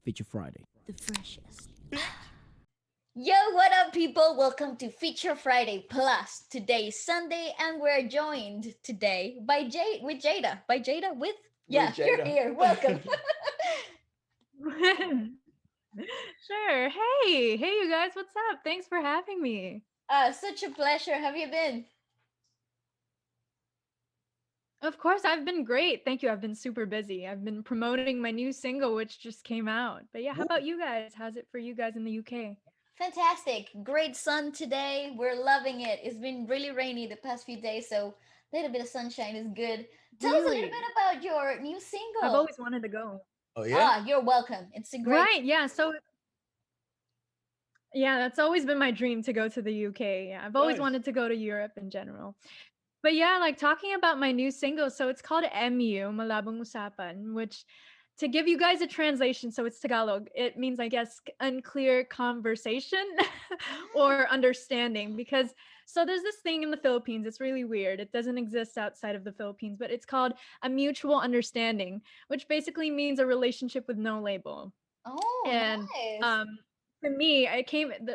Feature Friday. The freshest. Yo, what up, people? Welcome to Feature Friday Plus. Today is Sunday, and we're joined today by Jada. By Jada with With you're Jada. here. Welcome. Sure. Hey, you guys, what's up? Thanks for having me. Such a pleasure. Have you been? Of course, I've been great. Thank you. I've been super busy. I've been promoting my new single, which just came out. But yeah, how about you guys? How's it for you guys in the UK? Fantastic. Great sun today. We're loving it. It's been really rainy the past few days, so a little bit of sunshine is good. Tell us a little Really? bit about your new I've single. always wanted to go. Oh yeah? You're welcome. It's a great. Right. Yeah. So, yeah, that's always been my dream to go to the UK. Yeah, I've always Nice. wanted to go to Europe in general. But yeah, like talking about my new single, so it's called MU, Malabong Usapan, which to give you guys a translation, so it's Tagalog, it means, I guess, unclear conversation or understanding. Because so there's this thing in the Philippines, it's really weird. It doesn't exist outside of the Philippines, but it's called a mutual understanding, which basically means a relationship with no label. Oh, And nice. um for me,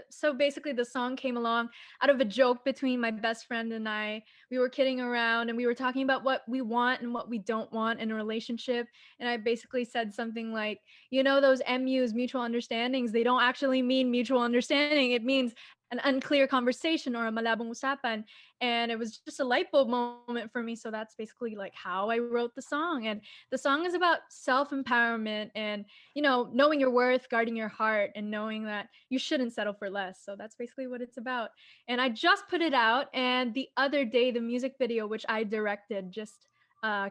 so basically the song came along out of a joke between my best friend and I. We were kidding around and we were talking about what we want and what we don't want in a relationship. And I basically said something like, those MUs, mutual understandings, they don't actually mean mutual understanding. It means an unclear conversation or a malabong usapan. And it was just a light bulb moment for me. So that's basically like how I wrote the song. And the song is about self-empowerment and knowing your worth, guarding your heart, and knowing that you shouldn't settle for less. So that's basically what it's about. And I just put it out, and the other day, the music video, which I directed, just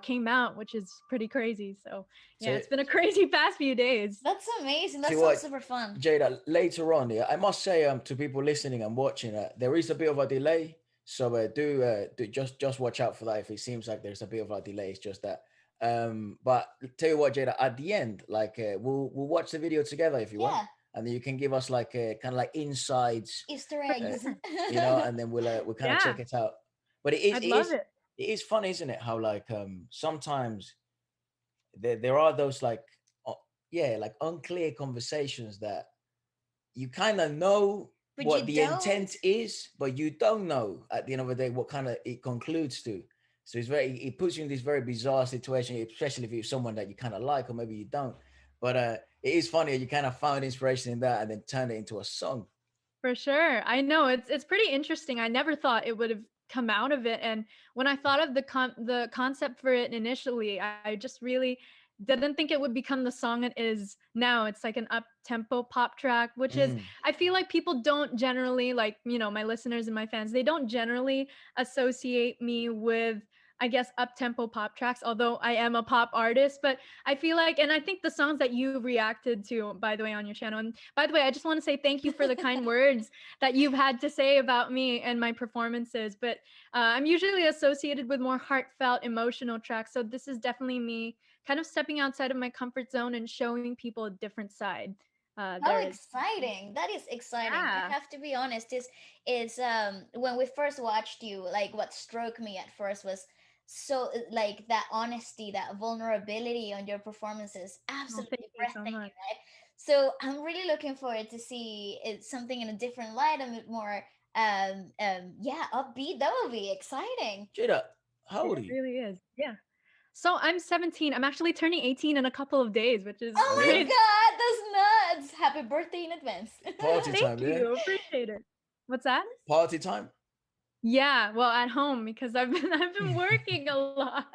came out, which is pretty crazy. So yeah, So it's been a crazy past few days. That's amazing. That see sounds what, super fun. Jada, later on, yeah, I must say to people listening and watching, there is a bit of a delay. So do just watch out for that. If it seems like there's a bit of a delay, it's just that. But tell you what, Jada, at the end, like we'll watch the video together if you want, Yeah, and then you can give us like kind of like insides, Easter For uh, eggs. sure. and then we'll kind of check Yeah, it out. But it is I'd it love is it. it is funny, isn't it? How like sometimes there are those like uh, yeah, like unclear conversations that you kind of know But what you the don't. intent is, but you don't know at the end of the day what kind of it concludes to. So it puts you in this very bizarre situation, especially if you're someone that you kind of like or maybe you don't. But it is funny you kind of found inspiration in that and then turned it into a song. For sure. I know it's pretty interesting. I never thought it would have come out of it. And when I thought of the concept for it initially, I just really didn't think it would become the song it is now. It's like an up tempo pop track, which is Mm. I feel like people don't generally like, my listeners and my fans, they don't generally associate me with, I guess, up tempo pop tracks, although I am a pop artist. But I feel like, and I think the songs that you reacted to, by the way, on your channel, and by the way, I just want to say thank you for the kind words that you've had to say about me and my performances. But I'm usually associated with more heartfelt, emotional tracks. So this is definitely me kind of stepping outside of my comfort zone and showing people a different side. How There is. exciting. That is exciting. I Yeah. have to be honest, is when we first watched you, like what struck me at first was so like that honesty, that vulnerability on your performances, Oh, thank absolutely you so breathtaking, much. right? So I'm really looking forward to see it, something in a different light, a bit more yeah, upbeat. That will be exciting. Jada, how It old are you? really is. Yeah. So I'm 17. I'm actually turning 18 in a couple of days, which is Oh Oh yeah, my crazy. god, that's nuts. Happy birthday in advance. party Thank time, yeah, you. Appreciate it. What's that? party time. Yeah, well, at home because I've been working a lot.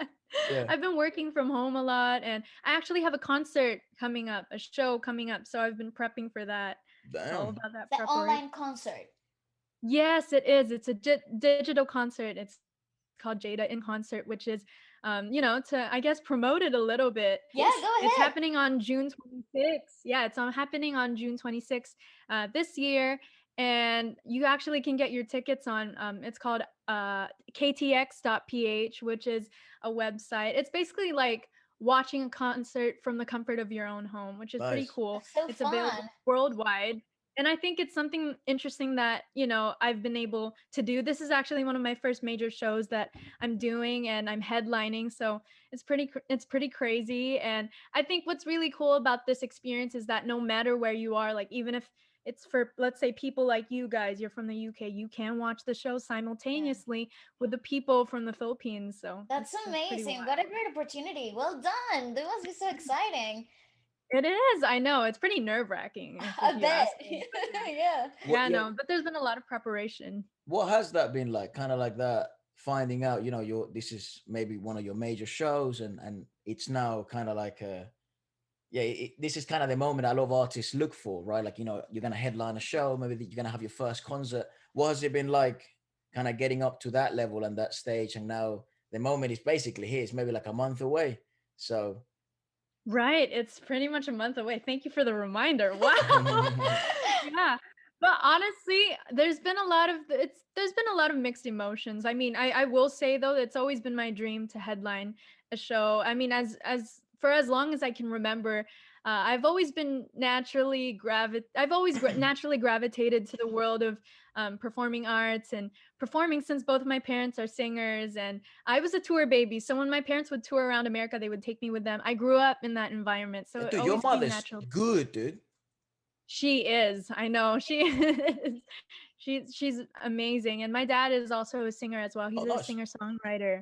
Yeah, I've been working from home a lot, and I actually have a concert coming up, a show coming up, so I've been prepping for that. It's all damn. about that The preparation. online concert. Yes, it is. It's a digital concert. It's called Jada in Concert, which is, to I guess promote it a little bit. Yeah, Push. go It's ahead. happening on June 26th. Yeah, it's on happening on June 26th this year. And you actually can get your tickets on, it's called ktx.ph, which is a website. It's basically like watching a concert from the comfort of your own home, which is pretty Nice. cool. That's so It's available fun. worldwide. And I think it's something interesting that, I've been able to do. This is actually one of my first major shows that I'm doing, and I'm headlining. So it's pretty crazy. And I think what's really cool about this experience is that no matter where you are, like even if it's for, let's say, people like you guys, you're from the UK, you can watch the show Yeah. simultaneously with the people from the Philippines. So That's it's pretty amazing. What a wild. great opportunity. Well done. That must be so exciting. It is. I know. It's pretty nerve-wracking if I you bet. ask me. But yeah. Yeah. What Yeah, yeah, no, but there's been a lot of preparation. what has that been like? Kind of like that finding out, your this is maybe one of your major shows, and it's now kind of like yeah, this is kind of the moment a lot of artists look for, right? Like, you're gonna headline a show, maybe you're gonna have your first concert. What has it been like, kind of getting up to that level and that stage, and now the moment is basically here. It's maybe like a month away. So Right, it's pretty much a month away. Thank you for the reminder. Wow. Yeah. But honestly, there's been a lot of mixed emotions. I mean, I will say though, it's always been my dream to headline a show. I mean, as for as long as I can remember, I've always naturally gravitated to the world of performing arts and performing, since both of my parents are singers, and I was a tour baby. So when my parents would tour around America, they would take me with them. I grew up in that environment, so it dude, your always came mother's natural. good, dude. She is. I know. She is. She's amazing. And my dad is also a singer as well. He's Oh, a nice. singer-songwriter.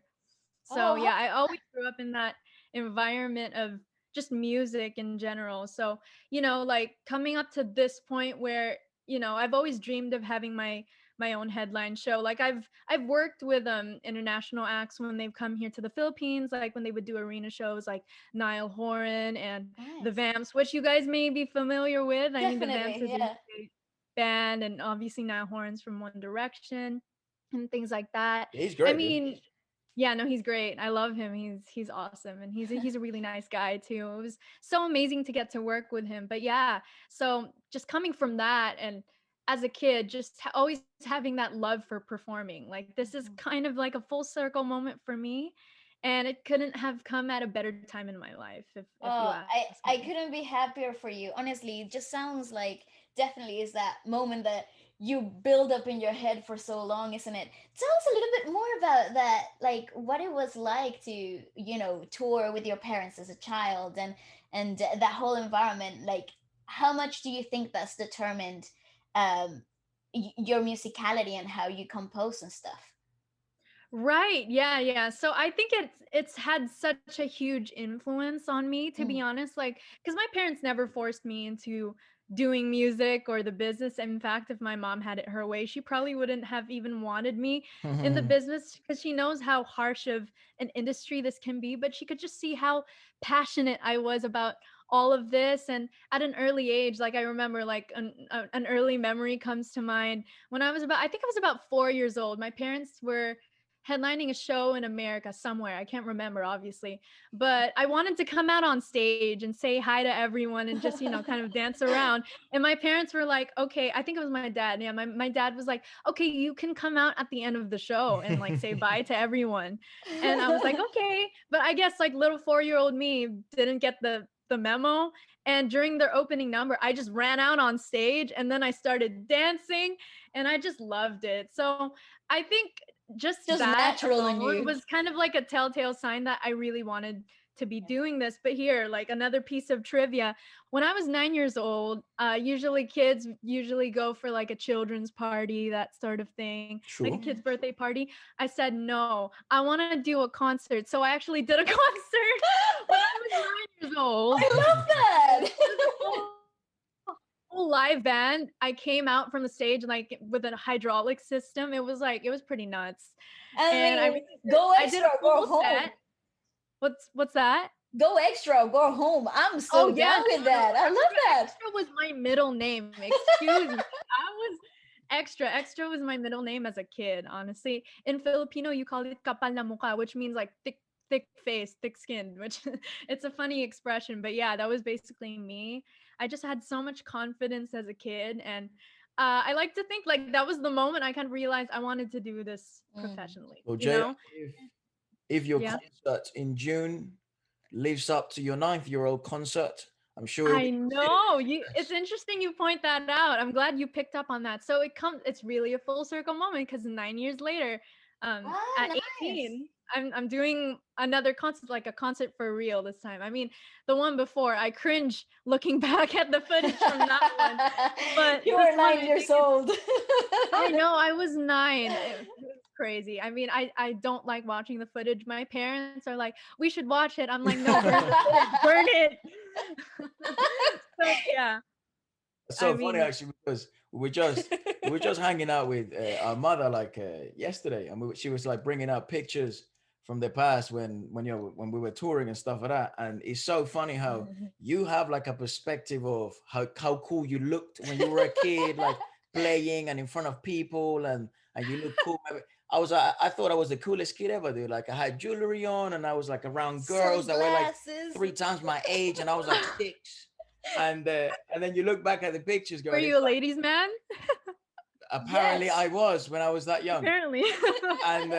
So Oh, yeah, I always grew up in that environment of just music in general. So, like coming up to this point where, I've always dreamed of having my own headline show. Like I've worked with international acts when they've come here to the Philippines, like when they would do arena shows like Niall Horan and the nice. Vamps, which you guys may be familiar with. I mean, the Vamps Definitely. is a Yeah. UK band, and obviously Niall Horan's from One Direction and things like that. Yeah, he's I great, dude. mean, yeah, no, he's great. I love him. He's awesome, and he's a really nice guy too. It was so amazing to get to work with him. But yeah, so just coming from that, and as a kid, just always having that love for performing. Like this is Mhm. kind of like a full circle moment for me, and it couldn't have come at a better time in my life, if you Oh, ask I me. couldn't be happier for you. Honestly, it just sounds like definitely is that moment that you build up in your head for so long, isn't it? Tell us a little bit more about that, like what it was like to, tour with your parents as a child and that whole environment. Like, how much do you think that's determined um your musicality and how you compose and stuff? Right. Yeah, yeah. So I think it's had such a huge influence on me, to be Mm. honest, like cuz my parents never forced me into doing music or the business. In fact, if my mom had it her way, she probably wouldn't have even wanted me in the business, because she knows how harsh of an industry this can be, but she could just see how passionate I was about all of this. And at an early age, like I remember, like an early memory comes to mind when I think I was about 4 years old. My parents were headlining a show in America somewhere. I can't remember, obviously, but I wanted to come out on stage and say hi to everyone and just, kind of dance around. And my parents were like, okay, I think it was my dad. Yeah, my dad was like, okay, you can come out at the end of the show and like say bye to everyone. And I was like, okay. But I guess like little 4-year-old me didn't get the memo. And during their opening number, I just ran out on stage and then I started dancing and I just loved it. So I think just Just that natural in alone you. was kind of like a telltale sign that I really wanted to be doing this. But here, like another piece of trivia, when I was 9 years old, usually kids usually go for like a children's party, that sort of thing, like a Sure. kid's Mhm. birthday party. I said, no, I want to do a concert. So I actually did a concert when I was 9 years old. I love that. With a full live band. I came out from the stage like with a hydraulic system. It was pretty nuts. I And mean, go I did extra a or go full set. home. What's that? Go extra or go home. I'm Oh so yeah, down with no, no. that. I love that. Extra was my middle name. Excuse me. I was extra. Extra was my middle name as a kid, honestly. In Filipino, you call it kapal na mukha, which means like thick face, thick skin, which it's a funny expression. But yeah, that was basically me. I just had so much confidence as a kid, and I like to think like that was the moment I kind of realized I wanted to do this Mm. professionally. Well, You Jay, know? if your Yeah. concert in June lives up to your 9th-year-old concert, I'm sure it'll be I know. It's interesting you point that out. I'm glad you picked up on that. So it's really a full circle moment because 9 years later, Ah, at nice. 18, I'm doing another concert, like a concert for real this time. I mean, the one before, I cringe looking back at the footage from that one. But You this were one, nine I years think it's old. I know, I was 9. It was crazy. I mean, I don't like watching the footage. My parents are like, "We should watch it." I'm like, "No, burn the footage, burn it." So, yeah, I so funny mean, actually because we were just hanging out with our mother like yesterday, and she was like bringing up pictures from the past when you know when we were touring and stuff like that. And it's so funny how you have like a perspective of how cool you looked when you were a kid, like playing and in front of people, and you look cool. I thought I was the coolest kid ever, dude. Like I had jewelry on, and I was like around girls that were like Sunglasses. 3 times my age, and I was like 6. And then you look back at the pictures were going, you it's a like ladies' man? apparently I Yes. was when I was that young. Apparently. And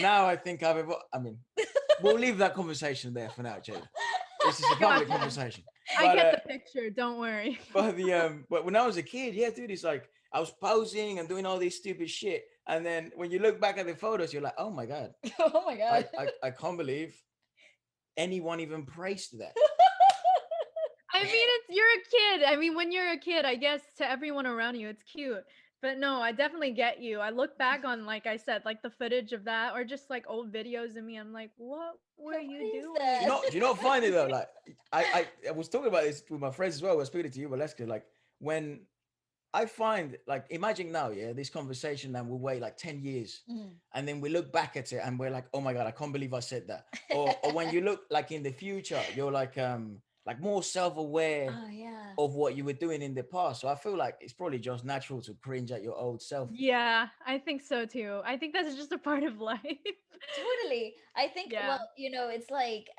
now I think I mean, we'll leave that conversation there for now, Jada. This is a public Gotcha. conversation. I But get the picture, don't worry. but when I was a kid, yeah, dude, it's like I was posing and doing all this stupid shit. And then when you look back at the photos, you're like, oh my God, Oh my god. I can't believe anyone even praised that. I mean, you're a kid. I mean, when you're a kid, I guess to everyone around you, it's cute. But no, I definitely get you. I look back on, like I said, like the footage of that or just like old videos of me. I'm like, what were What you is Do doing? you that? know? Do you not find it though? Like I was talking about this with my friends as well. I was speaking to you, Waleska. Like when I find like imagine now, yeah, this conversation and we wait like 10 years Mm. and then we look back at it and we're like, oh my God, I can't believe I said that. Or when you look like in the future, you're like more self-aware Oh yeah. of what you were doing in the past. So I feel like it's probably just natural to cringe at your old self. Yeah, I think so too. I think that's just a part of life. Totally. I think, Yeah. well, it's like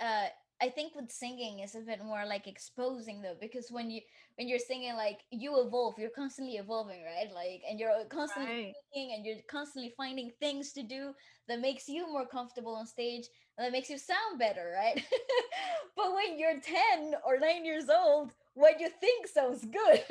I think with singing is a bit more like exposing though, because when you're singing, like you evolve, you're constantly evolving, right? Like, and you're constantly Right. tweaking and you're constantly finding things to do that makes you more comfortable on stage and that makes you sound better, right? But when you're 10 or 9 years old, what you think sounds good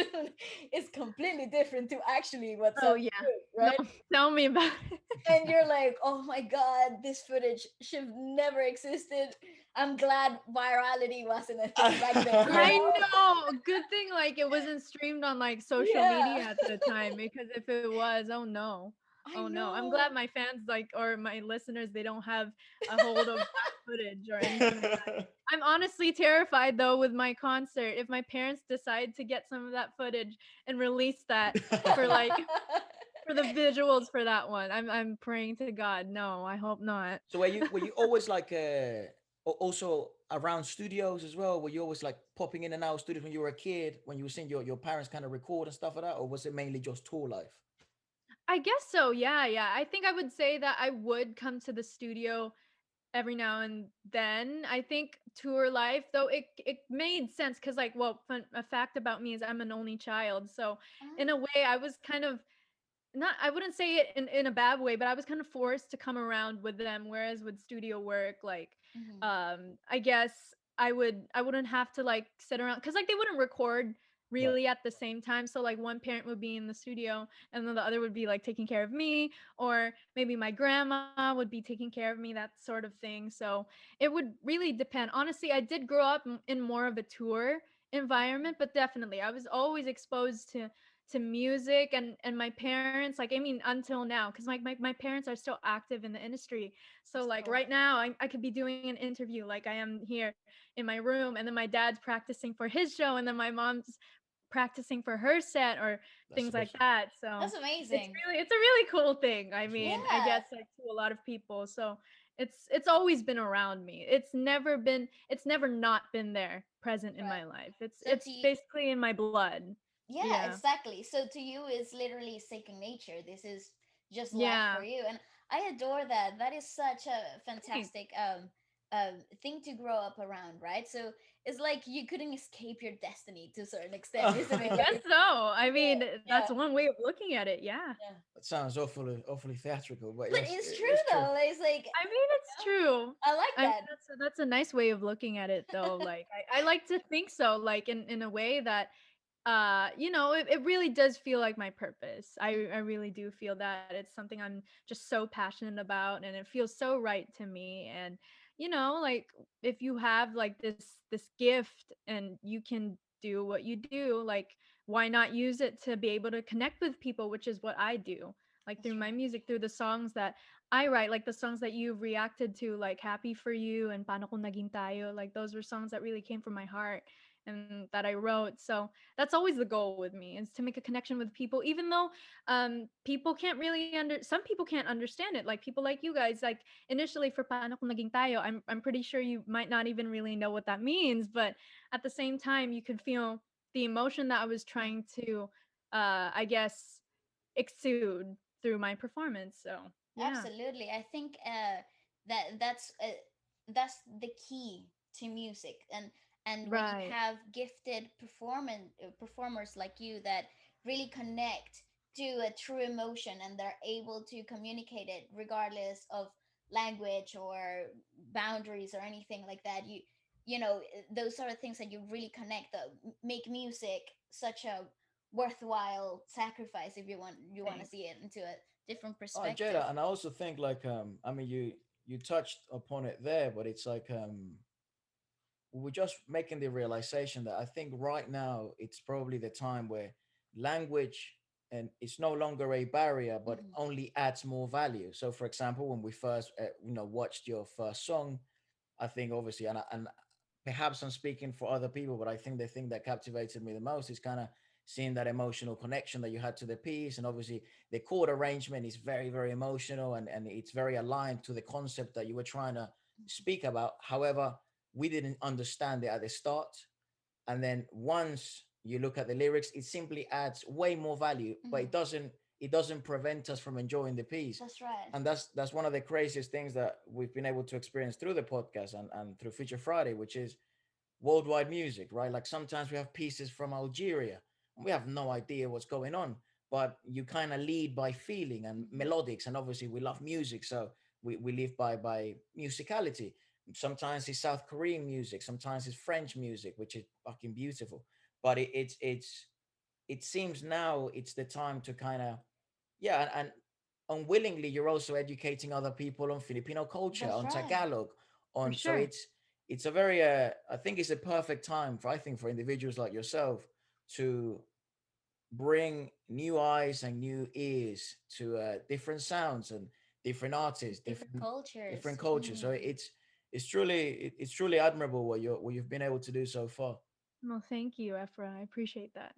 is completely different to actually what Oh sounds yeah. good, No, right? tell me about it. And you're like, oh my god, this footage should have never existed. I'm glad virality wasn't a thing back then, you I know? know. Good thing like it wasn't streamed on like social Yeah, media at the time because if it was, oh no. I Oh no. I'm glad know. my fans like or my listeners they don't have a hold of that footage or anything like that. I'm honestly terrified though with my concert if my parents decide to get some of that footage and release that for like for the visuals for that one. I'm praying to God. No, I hope not. So were you always like also around studios as well? Were you always like popping in and out of studios when you were a kid, when you were seeing your parents kind of record and stuff like that, or was it mainly just tour life? I guess so. Yeah, yeah. I think I would say that I would come to the studio every now and then. I think tour life, though, it made sense because, like, well, a fact about me is I'm an only child, so in a Ah, way, I was kind of not. I wouldn't say it in a bad way, but I was kind of forced to come around with them. Whereas with studio work, like, mhm. I guess I wouldn't have to like sit around because like they wouldn't record Right. really at the same time. So like one parent would be in the studio and then the other would be like taking care of me, or maybe my grandma would be taking care of me, that sort of thing. So it would really depend. Honestly, I did grow up in more of a tour environment, but definitely I was always exposed to music and my parents like I mean until now because my parents are still active in the industry, so like So, right now I could be doing an interview like I am here in my room, and then my dad's practicing for his show, and then my mom's practicing for her set or That's things like awesome. that. So that's amazing. it's a really cool thing. I That's mean, awesome. I Yeah. guess like to a lot of people. So it's always been around me. It's never not been there present in Right. my life. So It's basically in my blood. yeah, Yeah. exactly. So to you is literally second nature. This is just life for Yeah. you. And I adore that. That is such a Thanks. fantastic thing to grow up around, right? So it's like you couldn't escape your destiny to a certain extent, isn't I it? guess Like, so. I mean, yeah, that's one way of looking at it. Yeah. yeah. That sounds awfully theatrical, but But yes, it's true it's true. though. Like, it's like, I mean, it's true. I like I mean, that. that's a nice way of looking at it, though. Like, I like to think so, like in a way that it really does feel like my purpose. I really do feel that it's something I'm just so passionate about, and it feels so right to me. And like, if you have like this gift and you can do what you do, like, why not use it to be able to connect with people, which is what I do, like through That's my right. music, through the songs that I write, like the songs that you've reacted to, like Happy for You and Paano Kung Naging Tayo. Like, those were songs that really came from my heart and that I wrote. So that's always the goal with me, is to make a connection with people, even though people can't really some people can't understand it, like people like you guys. Like, initially for Paano Kung Naging Tayo, I'm pretty sure you might not even really know what that means, but at the same time you could feel the emotion that I was Yeah. trying to I guess exude through my performance. So yeah. Absolutely. I think that's the key to music, and when you Right. have gifted performers like you that really connect to a true emotion, and they're able to communicate it regardless of language or boundaries or anything like that. Those sort of things that you really connect that make music such a worthwhile sacrifice if you want to Thanks. see it into a different perspective. Jada, and I also think like I mean you touched upon it there, but it's like we're just making the realization that I think right now it's probably the time where language and it's no longer a barrier, but Mhm. only adds more value. So, for example, when we first watched your first song, I think obviously, and perhaps I'm speaking for other people, but I think the thing that captivated me the most is kind of seeing that emotional connection that you had to the piece, and obviously the chord arrangement is very very emotional, and it's very aligned to the concept that you were trying to speak about. However, we didn't understand it at the start, and then once you look at the lyrics, it simply adds way more value, but Mhm. it doesn't prevent us from enjoying the piece. That's right. And that's one of the craziest things that we've been able to experience through the podcast and through Future Friday, which is worldwide music, right? Like sometimes we have pieces from Algeria and we have no idea what's going on, but you kind of lead by feeling and Mhm. melodics. And obviously we love music, so we live by musicality. Sometimes it's South Korean music, sometimes it's French music, which is fucking beautiful. But it seems now it's the time to kind of, yeah, and unwillingly you're also educating other people on Filipino culture, That's on right. Tagalog, For on so sure. it's a very I think it's a perfect time for, I think, for individuals like yourself to bring new eyes and new ears to different sounds and different artists, Different different cultures. cultures. So Mhm. it's truly admirable what you've been able to do so far. Well, thank you, Ephra. I appreciate that.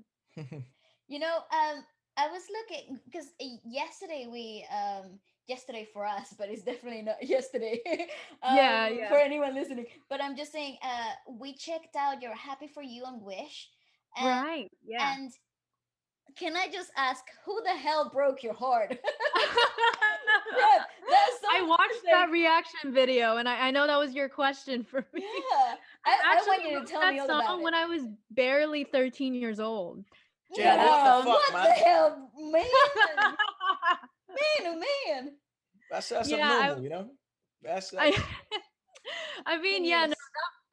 You know, I was looking because yesterday for us, but it's definitely not yesterday Yeah, for yeah. anyone listening. But I'm just saying, we checked out your Happy for You on Wish, and Right. Yeah. and can I just ask who the hell broke your heart? Yeah, that's I something to watched say. that reaction video, and I know that was your question for me. Yeah, I I actually want you to wrote tell that me all about song it. when I was barely 13 years old. Yeah, Jada, that what the Yeah, song. fuck, what the man? hell, man? Man, oh man. That's Yeah, abnormal, you know. I That's I mean, yeah, no, Genius.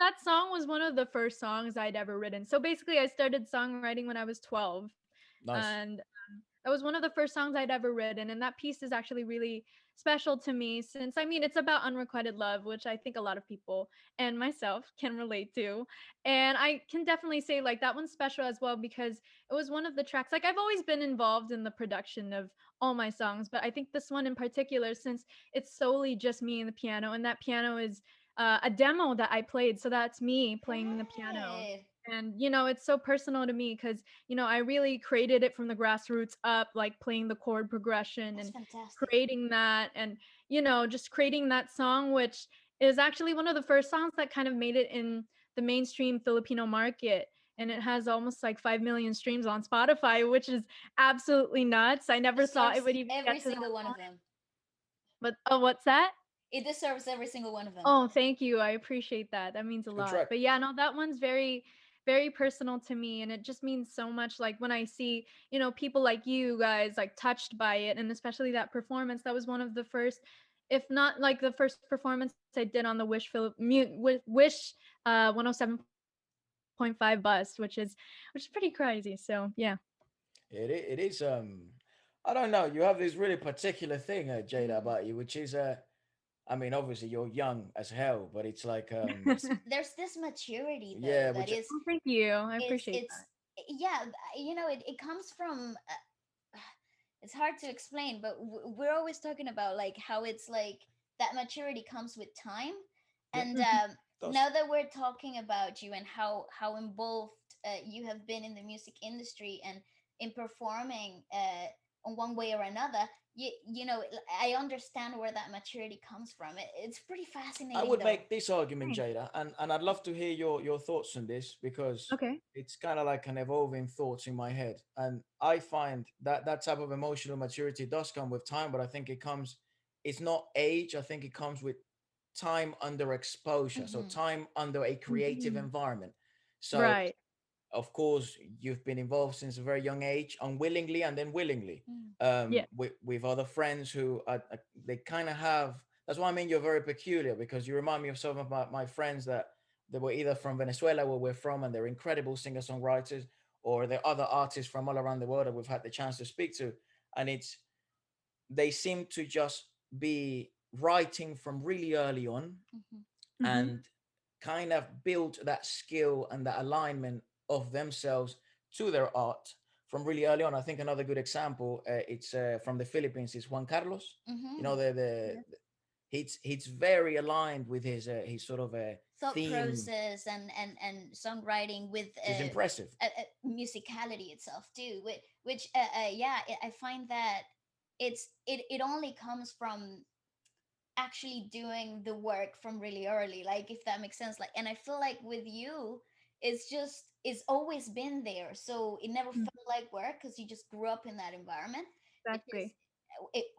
that song was one of the first songs I'd ever written. So basically, I started songwriting when I was 12, nice. and that was one of the first songs I'd ever written. And that piece is actually really special to me, since I mean, it's about unrequited love, which I think a lot of people and myself can relate to. And I can definitely say, like, that one's special as well, because it was one of the tracks. Like, I've always been involved in the production of all my songs, but I think this one in particular, since it's solely just me and the piano, and that piano is a demo that I played. So that's me playing the piano. Right. And, it's so personal to me because, I really created it from the grassroots up, like playing the chord progression That's and fantastic. creating that. And, just creating that song, which is actually one of the first songs that kind of made it in the mainstream Filipino market. And it Mhm. has almost like 5 million streams on Spotify, which is absolutely nuts. I It never thought it deserves would even every get to that single one of point. them. But oh, what's that? It deserves every single one of them. Oh, thank you. I appreciate that. That means a Good lot. track. But yeah, no, that one's very, very personal to me. And it just means so much. Like when I see, people like you guys like touched by it. And especially that performance, that was one of the first, if not like the first performance I did on the Wish 107.5 bus, which is pretty crazy. So yeah. It is. I don't know. You have this really particular thing, Jada, Mm. about you, which is I mean, obviously you're young as hell, but it's like There's this maturity though yeah, that which Oh, thank you. I appreciate it's that. yeah, it comes from it's hard to explain, but we're always talking about like how it's like that maturity comes with time. yeah, And Mhm. does. now that we're talking about you and how involved you have been in the music industry and in performing on one way or another, I understand where that maturity comes from. It's pretty I fascinating would though. make this argument, Thanks. Jada, and I'd love to hear your thoughts on this because Okay. it's kind of like an evolving thoughts in my head, and I find that that type of emotional maturity does come with time, but I think it comes, it's not age. I think it comes with time under exposure, so Hmm. time under a creative Mhm. environment. So Right. of course you've been involved since a very young age, unwillingly and then willingly, Mm. Yeah. with other friends who they kind of have, that's why I mean you're very peculiar, because you remind me of some of my friends that they were either from Venezuela, where we're from, and they're incredible singer-songwriters, or they're other artists from all around the world that we've had the chance to speak to, and it's, they seem to just be writing from really early on Hmm. Mhm. and kind of build that skill and that alignment of themselves to their art from really early on. I think another good example, it's from the Philippines, is Juan Carlos. You know, Hmm. the he's very aligned with his sort of a Thought theme, process and songwriting with which is impressive. musicality itself too, which yeah, I find that it only comes from actually doing the work from really early, like if that makes sense. Like, and I feel like with you, it's always been there, so it never Mhm. felt like work because you just grew up in that environment. It just Exactly.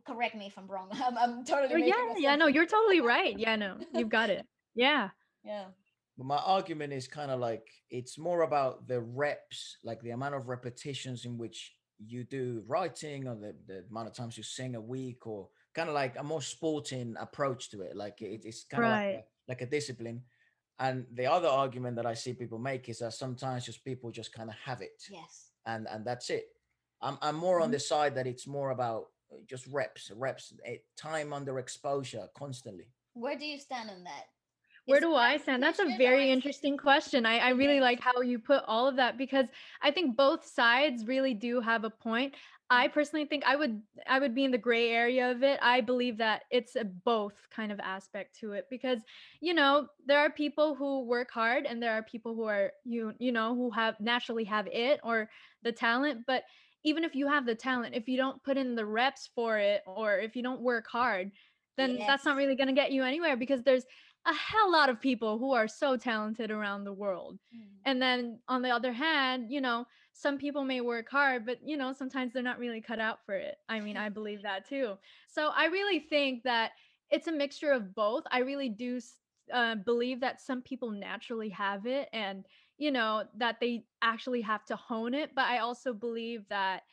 correct me if I'm wrong. I'm totally Oh, yeah, making yeah, no, assumptions. you're totally right. Yeah, no, you've got it. Yeah. Yeah. But my argument is kind of like it's more about the reps, like the amount of repetitions in which you do writing, or the amount of times you sing a week, or kind of like a more sporting approach to it. Like it's kind of Right. like a discipline. And the other argument that I see people make is that sometimes just people just kind of have it, Yes. and that's it. I'm more on Mhm. the side that it's more about just reps, time under exposure constantly. Where do you stand on that? Where Is it do I stand? That's a repetition or very is it interesting question. I really innate? like how you put all of that because I think both sides really do have a point. I personally think I would be in the gray area of it. I believe that it's a both kind of aspect to it because there are people who work hard and there are people who are who have naturally have it or the talent, but even if you have the talent, if you don't put in the reps for it or if you don't work hard, then that's not Yes. really going to get you anywhere because there's a hell lot of people who are so talented around the world. Mm. And then on the other hand, some people may work hard, but sometimes they're not really cut out for it. I mean, I believe that too. So I really think that it's a mixture of both. I really do believe that some people naturally have it and, that they actually have to hone it. But I also believe that,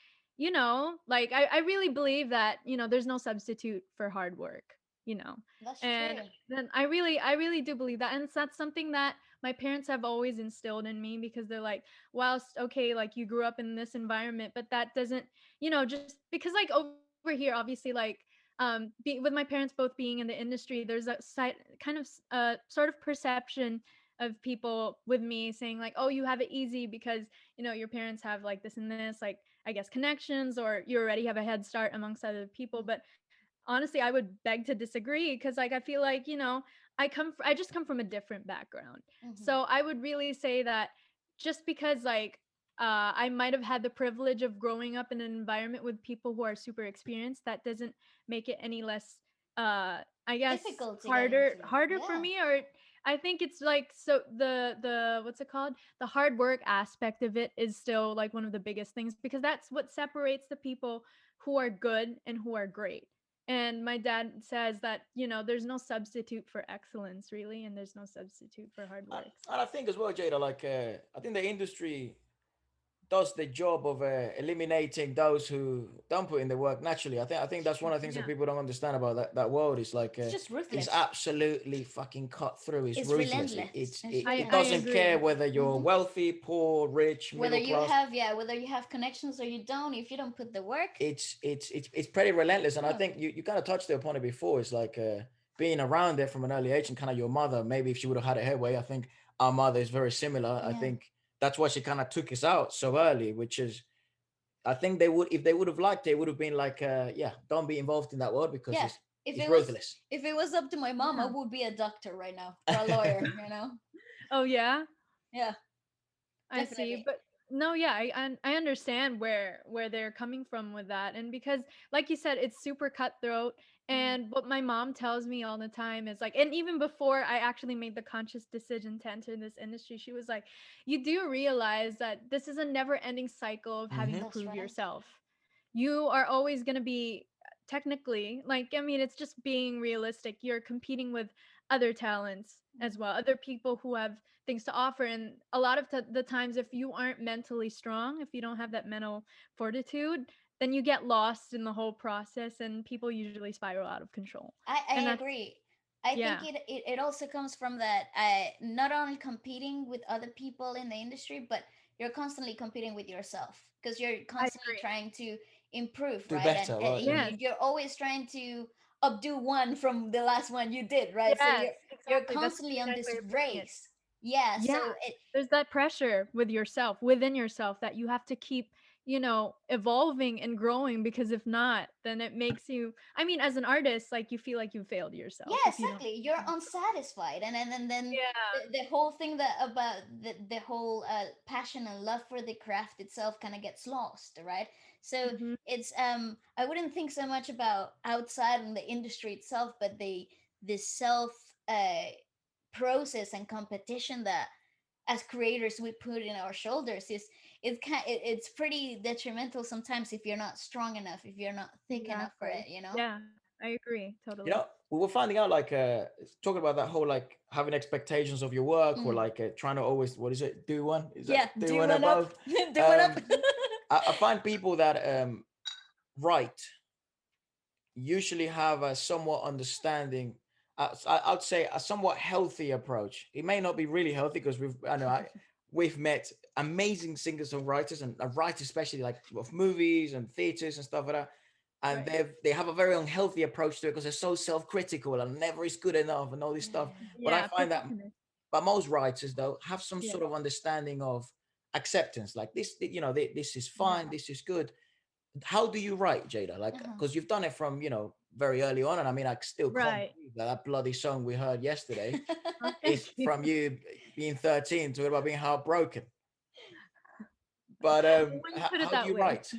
like I really believe that, there's no substitute for hard work, you know. That's And true. then I really do believe that. And that's something that my parents have always instilled in me because they're like, whilst okay, like you grew up in this environment, but that doesn't, just because like over here, obviously, like with my parents both being in the industry, there's a kind of sort of perception of people with me saying like, oh, you have it easy because your parents have like this and this, like I guess connections, or you already have a head start amongst other people. But honestly, I would beg to disagree because like I feel like, I just come from a different background. Mm-hmm. So I would really say that just because like I might have had the privilege of growing up in an environment with people who are super experienced, that doesn't make it any less I guess Difficult to get harder into. harder for Yeah. me. Or I think it's like, so the what's it called, the hard work aspect of it is still like one of the biggest things because that's what separates the people who are good and who are great. And my dad says that, there's no substitute for excellence, really, and there's no substitute for hard And, work. and I think as well, Jada, like I think the industry does the job of eliminating those who don't put in the work naturally. I think that's one of the things that Yeah, people don't understand about that world. Is like It's just it's ruthless. absolutely fucking cut through. It's It's ruthless. relentless. It's It I doesn't relentless. care agree. whether you're Hmm. wealthy, poor, rich, Whether middle you class. have, yeah, whether you have connections or you don't, if you don't put the work, It's pretty relentless. And I oh, think you kind of touched upon it before. It's like being around it from an early age, and kind of your mother. Maybe if she would have had it her way, I think our mother is very similar. I yeah, think that's why she kind of took us out so early, which is I think they would if they would have liked it, it would have been like yeah, don't be involved in that world because yeah. If it's it was, ruthless. if it was up to my mom, I Yeah. would be a doctor right now or a lawyer. You know, Oh, yeah. yeah, I see, definitely. but no, yeah, I understand where they're coming from with that, and because, like you said, it's super cutthroat. Mm. And what my mom tells me all the time is like, and even before I actually made the conscious decision to enter this industry, she was like, "You do realize that this is a never-ending cycle of having Hmm. to That's prove right. yourself. You are always going to be technically, like, I mean, it's just being realistic. You're competing with other talents as Mm. well, other people who have things to offer. And a lot of the times, if you aren't mentally strong, if you don't have that mental fortitude, then you get lost in the whole process and people usually spiral out of control. I And that's, agree. I think yeah, it also comes from that not only competing with other people in the industry, but you're constantly competing with yourself because you're I constantly agree. trying to improve, Do right? better, right? And Yeah. Yes, you're always trying to updo one from the last one you did, right? So yes, you're exactly. That's a constantly really on nice way this of putting it. race. Yeah. Yeah, So it there's that pressure with yourself, within yourself, that you have to keep, evolving and growing, because if not, then it makes you, I mean, as an artist, like, you feel like you failed yeah, yourself if you don't exactly, you're unsatisfied, and then Yeah. the whole thing that about the whole passion and love for the craft itself kind of gets lost, right? So Mhm. it's I wouldn't think so much about outside in the industry itself, but the self process and competition that as creators we put in our shoulders is it's pretty detrimental sometimes if you're not strong enough, if you're not thick enough for Exactly. it, you know. Yeah, I agree, You totally. know, we were finding out like talking about that whole like having expectations of your work or Mm. like trying to always what is it do one is Yeah, that do do one one up. above. Do one up. Um, Mhm. I find people that write usually have a somewhat understanding. I'd say a somewhat healthy approach. It may not be really healthy because we've met amazing singers and writers and writers especially like of movies and theaters and stuff like that, and Right. they have a very unhealthy approach to it because they're so self-critical and never is good enough and all this stuff. Yeah. But I Yeah, find that, perfectionist. but most writers though have some Yeah. sort of understanding of acceptance. Like this, this is fine, Yeah. this is good. How do you write, Jada? Like, Uh-huh. because you've done it from very early on, and I mean, I still can't Right. believe that bloody song we heard yesterday Oh, is thank you. from you being 13 to about being heartbroken. But When you put it how do that you way. write?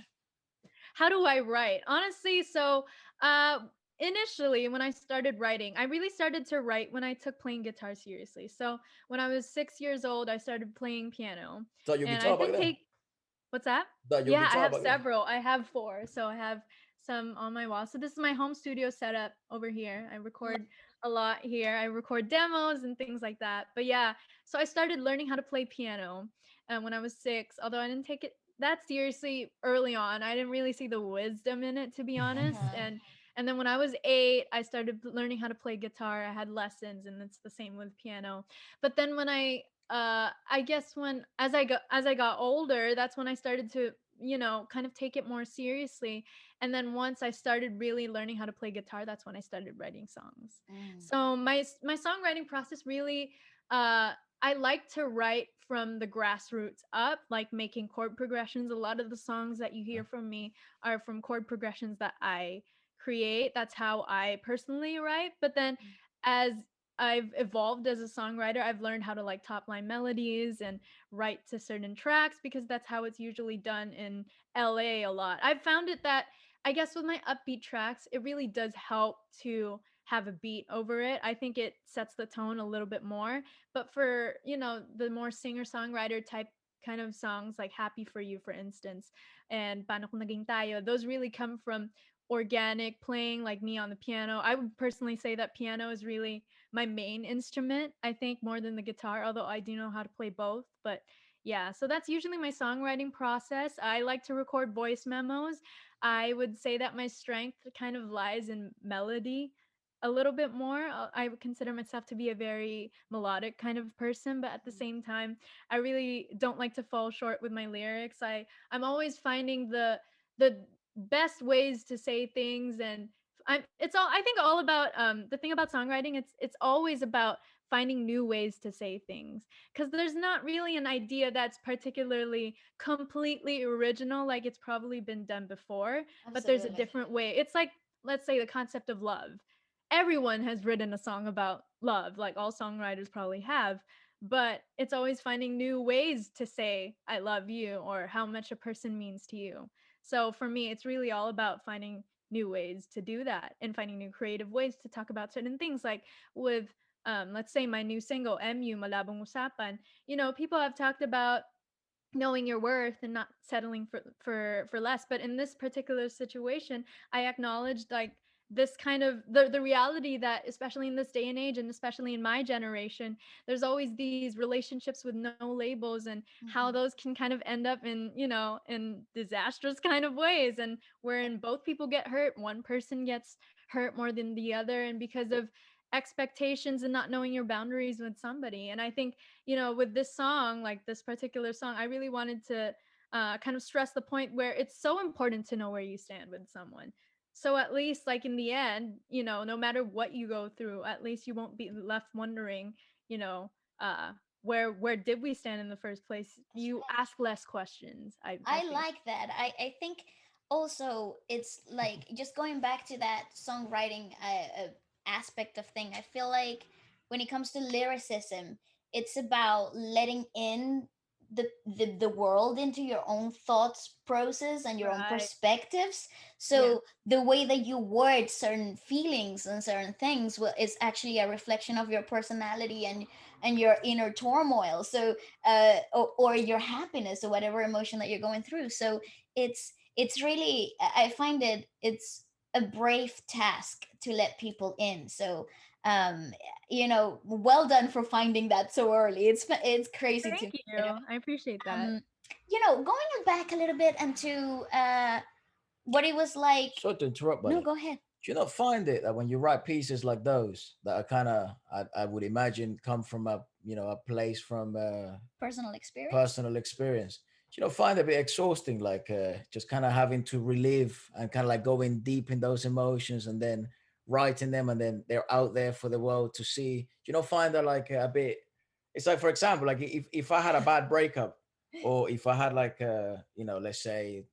How do I write? Honestly, so uh initially when I started writing, I really started to write when I took playing guitar seriously. So when I was 6 years old, I started playing piano. Is that your And I guitar back didn't there? Is take What's that? that your Yeah, I guitar have back there? several. I have 4. So I have some on my wall. So this is my home studio setup over here. I record a lot here. I record demos and things like that. But yeah, so I started learning how to play piano when I was 6, although I didn't take it that seriously early on. I didn't really see the wisdom in it, to be honest. Uh-huh. And then when I was 8, I started learning how to play guitar. I had lessons, and it's the same with piano. But then when I guess when as I got older, that's when I started to, kind of take it more seriously. And then once I started really learning how to play guitar, that's when I started writing songs. Mm. So my songwriting process really, I like to write from the grassroots up, like making chord progressions. A lot of the songs that you hear from me are from chord progressions that I create. That's how I personally write. But then as I've evolved as a songwriter, I've learned how to like top line melodies and write to certain tracks, because that's how it's usually done in LA a lot. I've found it that, I guess, with my upbeat tracks, it really does help to have a beat over it. I think it sets the tone a little bit more. But for, the more singer-songwriter type kind of songs, like Happy for You, for instance, and Paano Kung Naging Tayo, those really come from organic playing, like me on the piano. I would personally say that piano is really my main instrument, I think, more than the guitar, although I do know how to play both. But yeah, so that's usually my songwriting process. I like to record voice memos. I would say that my strength kind of lies in melody a little bit more. I would consider myself to be a very melodic kind of person, but at the same time, I really don't like to fall short with my lyrics. I'm always finding the best ways to say things, and it's all, I think, all about the thing about songwriting. It's always about finding new ways to say things, because there's not really an idea that's particularly completely original, like it's probably been done before, but there's a Absolutely. different way. It's like, let's say, the concept of love. Everyone has written a song about love, like all songwriters probably have, but it's always finding new ways to say I love you or how much a person means to you. So for me, it's really all about finding new ways to do that and finding new creative ways to talk about certain things. Like with, let's say, my new single, Malabong Usapan, people have talked about knowing your worth and not settling for less, but in this particular situation, I acknowledged, like, this kind of the reality that, especially in this day and age, and especially in my generation, there's always these relationships with no labels, and how Hmm. those can kind of end up in, in disastrous kind of ways, and Yeah. wherein both people get hurt, one person gets hurt more than the other, and because of expectations and not knowing your boundaries with somebody. And I think, with this song, like this particular song, I really wanted to kind of stress the point where it's so important to know where you stand with someone. So at least, like, in the end, no matter what you go through, at least you won't be left wondering, you know, uh, where did we stand in the first place? That's You right. ask less questions. I I think. like that. I think also it's like just going back to that songwriting aspect of thing. I feel like when it comes to lyricism, it's about letting in the world into your own thoughts process and your own Right. perspectives. Yeah. So the way that you word certain feelings and certain things is actually a reflection of your personality and your inner turmoil. So or your happiness or whatever emotion that you're going through. So it's really, I find it's a brave task to let people in. So um well done for finding that so early. It's crazy to Thank me, you. I appreciate that. um going back a little bit into what it was like. Sorry to interrupt, No, buddy. go ahead. Do you not find it that when you write pieces like those that are kind of, I would imagine, come from a a place from Personal experience. personal experience? Do you not find it a bit exhausting, like just kind of having to relive and kind of like going deep in those emotions and then writing them and then they're out there for the world to see? Do you not find that like a bit? It's like, for example, like if I had a bad breakup, or if I had like let's say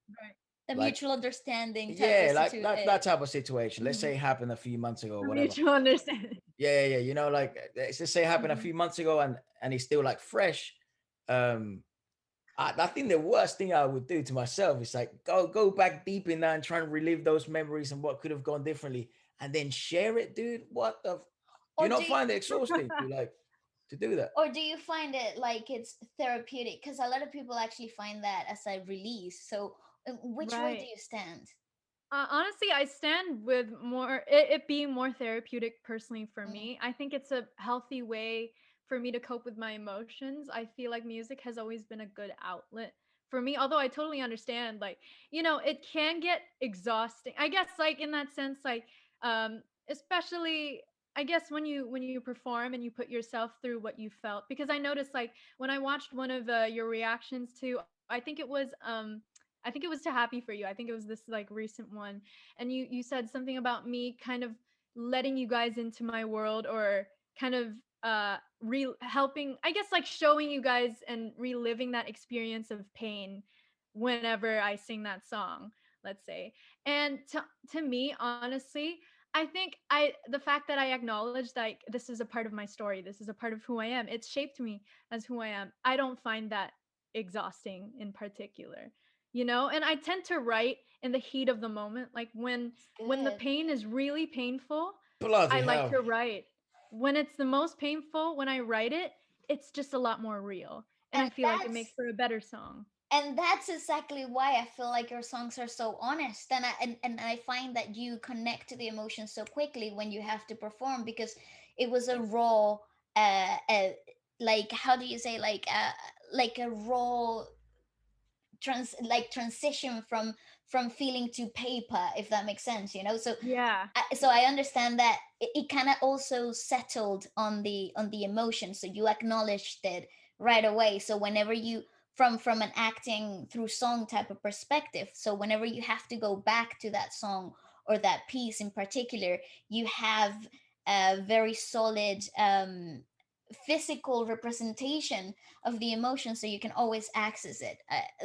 Right. The like mutual understanding type of yeah, like that type of situation. Let's mhm. say it happened a few months ago or A whatever. mutual understanding. Yeah, yeah, yeah. Like let's just say it happened a Mhm. few months ago and it's still like fresh. Um, I think the worst thing I would do to myself is like go back deep in that and try and relive those memories and what could have gone differently, and then share it, dude. What the? Do or you do not you, find it exhausting to do that? or do you find it like it's therapeutic? Because a lot of people actually find that as a release. So which way do Right. you stand? Honestly, I stand with it being more therapeutic personally for Mm, me. I think it's a healthy way for me to cope with my emotions. I feel like music has always been a good outlet for me, although I totally understand, like, it can get exhausting. I guess, like, in that sense, like, especially, I guess, when you perform and you put yourself through what you felt, because I noticed, like, when I watched one of your reactions to, I think it was to Happy for You. I think it was this, like, recent one. And you said something about me kind of letting you guys into my world, or kind of helping, I guess, like, showing you guys and reliving that experience of pain whenever I sing that song, let's say. And to me, honestly, I think the fact that I acknowledge, like, this is a part of my story, this is a part of who I am, it's shaped me as who I am. I don't find that exhausting in particular, and I tend to write in the heat of the moment, like that's when the good. pain is really painful. I Bloody like hell! to write when it's the most painful. When I write it, it's just a lot more real, and I And feel like it makes for a better song. and that's exactly why I feel like your songs are so honest, and I find that you connect to the emotions so quickly when you have to perform, because it was a raw like, how do you say, like a raw transition from feeling to paper, if that makes sense, you know. So Yeah. so I understand that it kind of also settled on the emotion, so you acknowledged it right away. So whenever you, from an acting through song type of perspective, so whenever you have to go back to that song or that piece in particular, you have a very solid physical representation of the emotion, so you can always access it.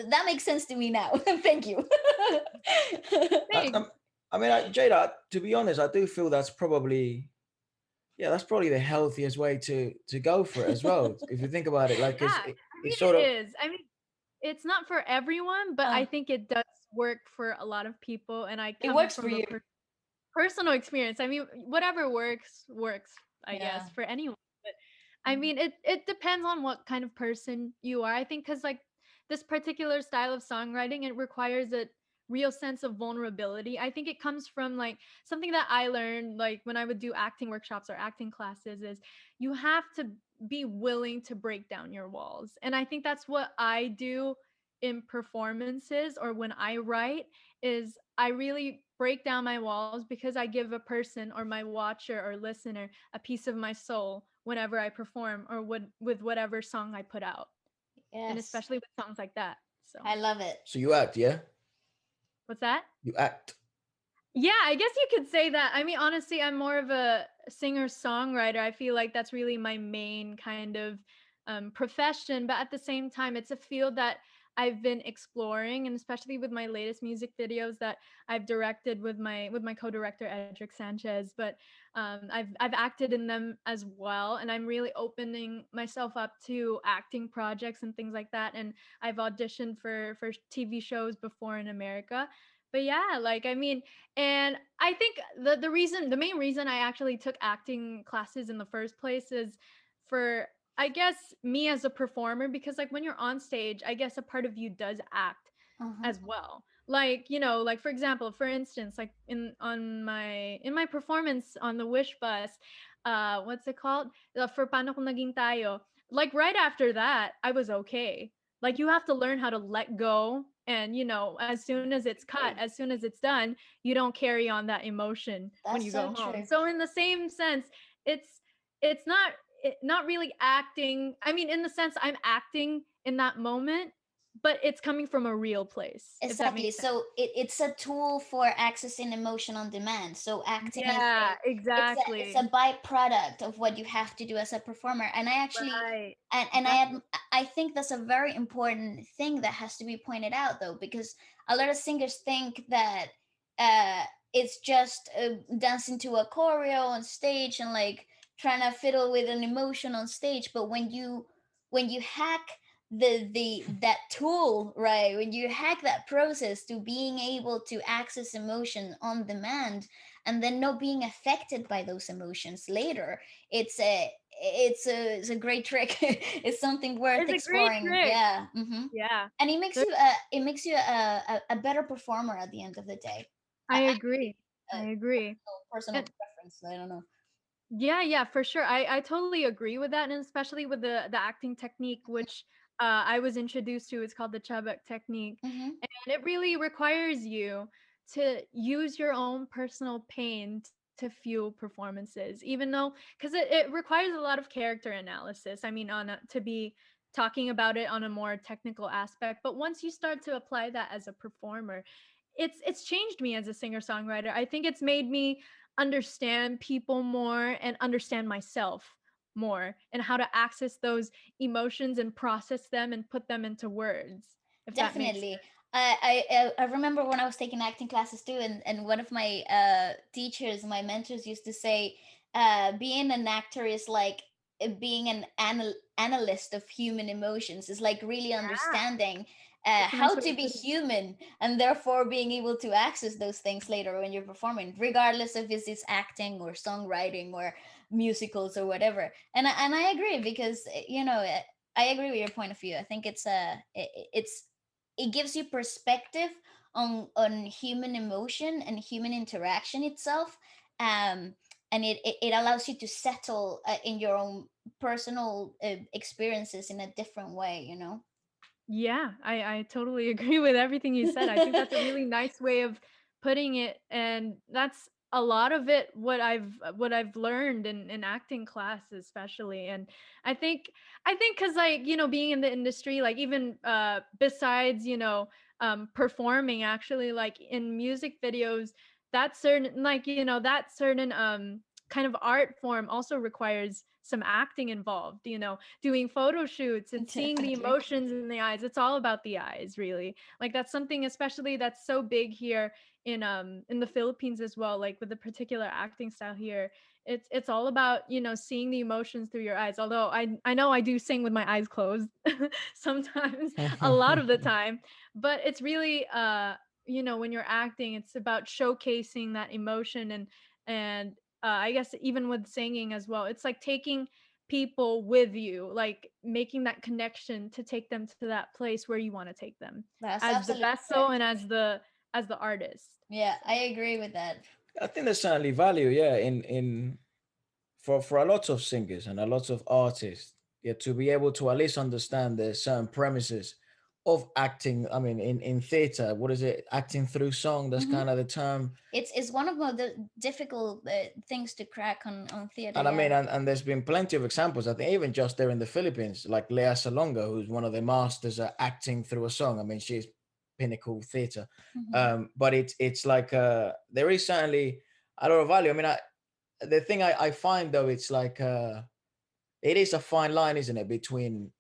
That makes sense to me now. Thank you. I, Thanks. I'm- I mean, Jada, to be honest, I do feel that's probably, yeah, that's probably the healthiest way to go for it as well. If you think about it, like, Yeah, cause I it's mean sort it of, is. I mean, it's not for everyone, but uh, I think it does work for a lot of people. And I it come works for from a you. personal experience. I mean, whatever works, I Yeah. guess, for anyone. But I mean, it depends on what kind of person you are. I think because like this particular style of songwriting, it requires a real sense of vulnerability. I think it comes from like something that I learned like when I would do acting workshops or acting classes is you have to be willing to break down your walls. And I think that's what I do in performances or when I write is I really break down my walls because I give a person or my watcher or listener a piece of my soul whenever I perform or with whatever song I put out. And Yes. especially with songs like that. So, I love it. so you act, yeah, what's that? you act. Yeah, I guess you could say that. I mean, honestly, I'm more of a singer-songwriter. I feel like that's really my main kind of profession. But at the same time, it's a field that I've been exploring, and especially with my latest music videos that I've directed with my co-director Edric Sanchez. But I've acted in them as well, and I'm really opening myself up to acting projects and things like that. And I've auditioned for TV shows before in America. But yeah, like I mean, and I think the main reason I actually took acting classes in the first place is for I guess me as a performer because like when you're on stage, I guess a part of you does act Uh-huh. as well. Like, you know, like for example, for instance, like in my performance on the Wish bus, what's it called? For Paano Kung Naging Tayo. Like right after that, I was okay. Like you have to learn how to let go and you know, as soon as it's cut, Great. as soon as it's done, you don't carry on that emotion when That's you so go home. true. So in the same sense, it's not really acting. I mean, in the sense I'm acting in that moment, but it's coming from a real place, if that Exactly. makes sense. So it's a tool for accessing emotion on demand. So acting is Yeah, a, it's a exactly. byproduct of what you have to do as a performer. And I actually, Right. and Exactly. I think that's a very important thing that has to be pointed out, though, because a lot of singers think that uh it's just dancing to a choreo on stage and like trying to fiddle with an emotion on stage. But when you hack the that tool, right, when you hack that process to being able to access emotion on demand and then not being affected by those emotions later, it's a it's a great trick. It's something worth It's a great exploring. trick. Yeah. Hmm. Yeah. And it makes There- you it makes you a better performer at the end of the day. I I agree. I agree. personal And preference, I don't know. yeah, yeah, for sure. I totally agree with that, and especially with the acting technique, which I was introduced to. It's called the chabak technique, Hmm. and it really requires you to use your own personal pain to fuel performances, even though because it requires a lot of character analysis. I mean, to be talking about it on a more technical aspect, but once you start to apply that as a performer, it's changed me as a singer songwriter. I think it's made me understand people more and understand myself more and how to access those emotions and process them and put them into words, if that makes Definitely. sense. I remember when I was taking acting classes too, and one of my teachers, my mentors, used to say, being an actor is like being an analyst of human emotions. Is like really Yeah, understanding that's a how nice way to to be put it. human, and therefore being able to access those things later when you're performing, regardless if it's acting or songwriting or musicals or whatever. And I agree because you know I agree with your point of view. I think it's it gives you perspective on human emotion and human interaction itself. um and it allows you to settle in your own personal experiences in a different way, you know. Yeah, I totally agree with everything you said. I think that's a really nice way of putting it, and that's a lot of it what I've learned in acting class especially. And I think cuz like, being in the industry, like even besides, performing, actually, like in music videos, that certain, like, that certain kind of art form also requires some acting involved, doing photo shoots and seeing the Definitely. emotions in the eyes. It's all about the eyes, really. Like that's something especially that's so big here in the Philippines as well, like with the particular acting style here. It's all about, seeing the emotions through your eyes. Although I know I do sing with my eyes closed sometimes, a lot of the time, but it's really when you're acting, it's about showcasing that emotion. And I guess even with singing as well, it's like taking people with you, like making that connection to take them to that place where you want to take them That's as the absolutely vessel correct. and as the artist. Yeah, I agree with that. I think there's certainly value, yeah, in for a lot of singers and a lot of artists, yeah, to be able to at least understand the certain premises of acting. I mean, in theater, what is it? Acting through song. That's Hmm. kind of the term. It's one of the difficult things to crack on theater. And I mean, Yeah. and there's been plenty of examples. I think even just there in the Philippines, like Lea Salonga, who's one of the masters at acting through a song. I mean, she's pinnacle theater. Hmm. But it's like there is certainly a lot of value. I mean, the thing I find though, it's like it is a fine line, isn't it, between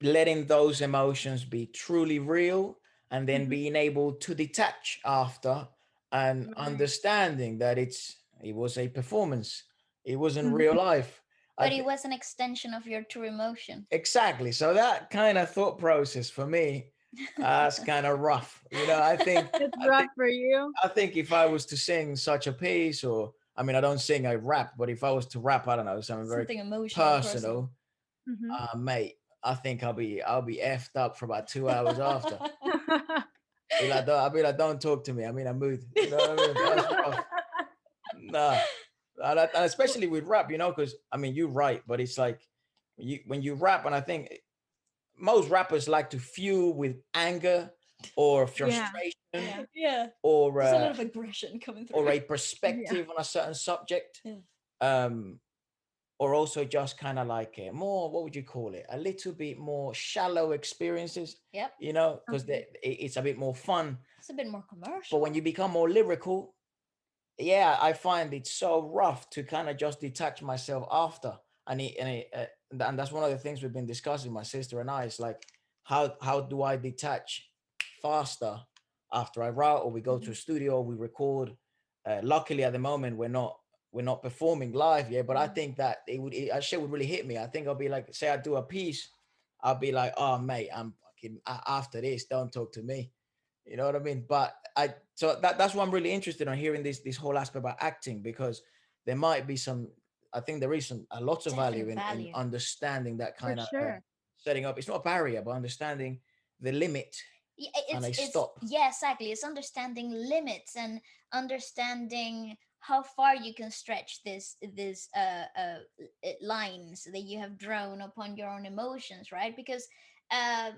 letting those emotions be truly real and then Mhm. being able to detach after and Right. understanding that it was a performance, it wasn't real Mhm. life. I But it th- was an extension of your true emotion. exactly. So that kind of thought process for me, is kind of rough. It's rough for you. I think if I was to sing such a piece, or I mean, I don't sing, I rap, but if I was to rap, I don't know, something very Something emotional, personal. personal, Mhm. mate, I think I'll be effed up for about 2 hours after. I'll be like, don't talk to me. I'm in a mood. You know what I mean? That's rough. Nah. And especially with rap, because I mean, you write, but it's like when you rap, and I think most rappers like to fuel with anger or Yeah. frustration Yeah. Yeah. or There's a uh, lot of aggression coming or through. a Yeah. perspective on a certain subject. Yeah. Um, or also just kind of like a more, what would you call it, a little bit more shallow experiences, Yep. because Okay. it's a bit more fun. It's a bit more But when commercial. you become more lyrical, yeah, I find it so rough to kind of just detach myself after. And that's one of the things we've been discussing, my sister and I. It's like, how do I detach faster after I write, or we go to Mhm. a studio, we record. Luckily, at the moment, we're not performing live yet, but I Mhm. think that that shit would really hit me. I think I'll be like, say I do a piece, I'll be like, oh mate, I'm fucking after this. Don't talk to me. You know what I mean? But that's why I'm really interested in hearing this whole aspect about acting, because there might be some. I think there is a lot of value Definite in value. understanding that For kind of sure. setting up. It's not a barrier, but understanding the limit Yeah, and a it's stop. yeah, exactly. It's understanding limits and understanding how far you can stretch this lines that you have drawn upon your own emotions, right? Because uh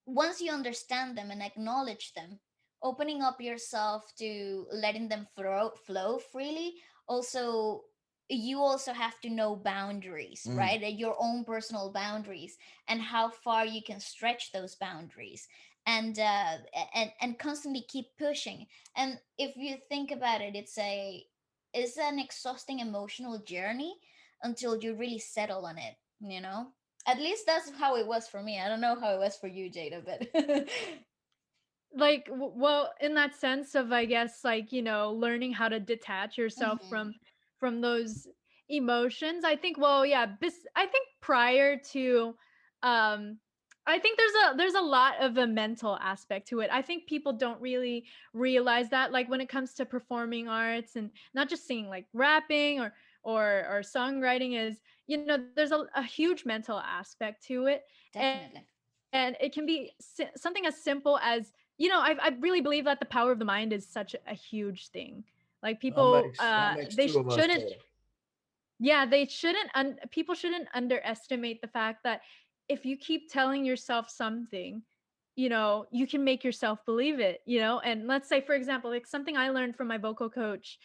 once you understand them and acknowledge them, opening up yourself to letting them flow freely. Also, you also have to know boundaries, Mm. right? Your own personal boundaries and how far you can stretch those boundaries, and constantly keep pushing. And if you think about it, it's an exhausting emotional journey until you really settle on it, you know. At least that's how it was for me. I don't know how it was for you, Jada, but Like well, in that sense of, I guess, like, learning how to detach yourself Mhm. from those emotions. I think, well, yeah, I think prior to um I think there's a lot of a mental aspect to it. I think people don't really realize that, like when it comes to performing arts and not just singing, like rapping or songwriting, is, there's a huge mental aspect to it. And Definitely. and it can be something as simple as, I really believe that the power of the mind is such a huge thing. Like people, That makes they two of us, shouldn't, Jada. yeah, they shouldn't people shouldn't underestimate the fact that if you keep telling yourself something, you can make yourself believe it, and let's say, for example, like something I learned from my vocal coach,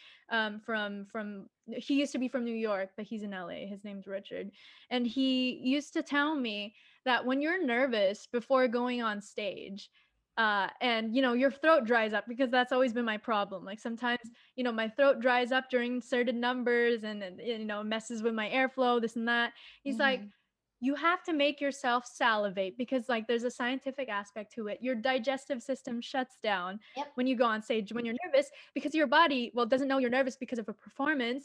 from he used to be from New York, but he's in LA. His name's Richard, and he used to tell me that when you're nervous before going on stage, and your throat dries up, because that's always been my problem. Like sometimes, my throat dries up during certain numbers, and messes with my airflow, this and that. He's like, Mm-hmm. you have to make yourself salivate, because like there's a scientific aspect to it. Your digestive system shuts down Yep. when you go on stage, when you're nervous, because your body, well, doesn't know you're nervous because of a performance.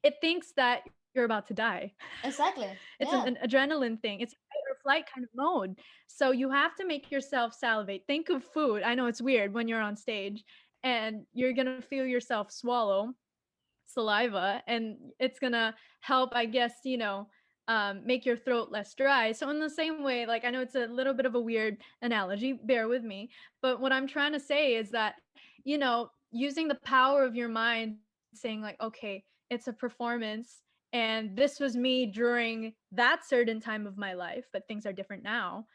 It thinks that you're about to die. Exactly. It's an Yeah. adrenaline thing. It's fight or flight kind of mode. So you have to make yourself salivate. Think of food. I know it's weird when you're on stage and you're going to feel yourself swallow saliva, and it's gonna help, I guess, make your throat less dry. So in the same way, like, I know it's a little bit of a weird analogy, bear with me, but what I'm trying to say is that, using the power of your mind, saying like, okay, it's a performance, and this was me during that certain time of my life, but things are different now.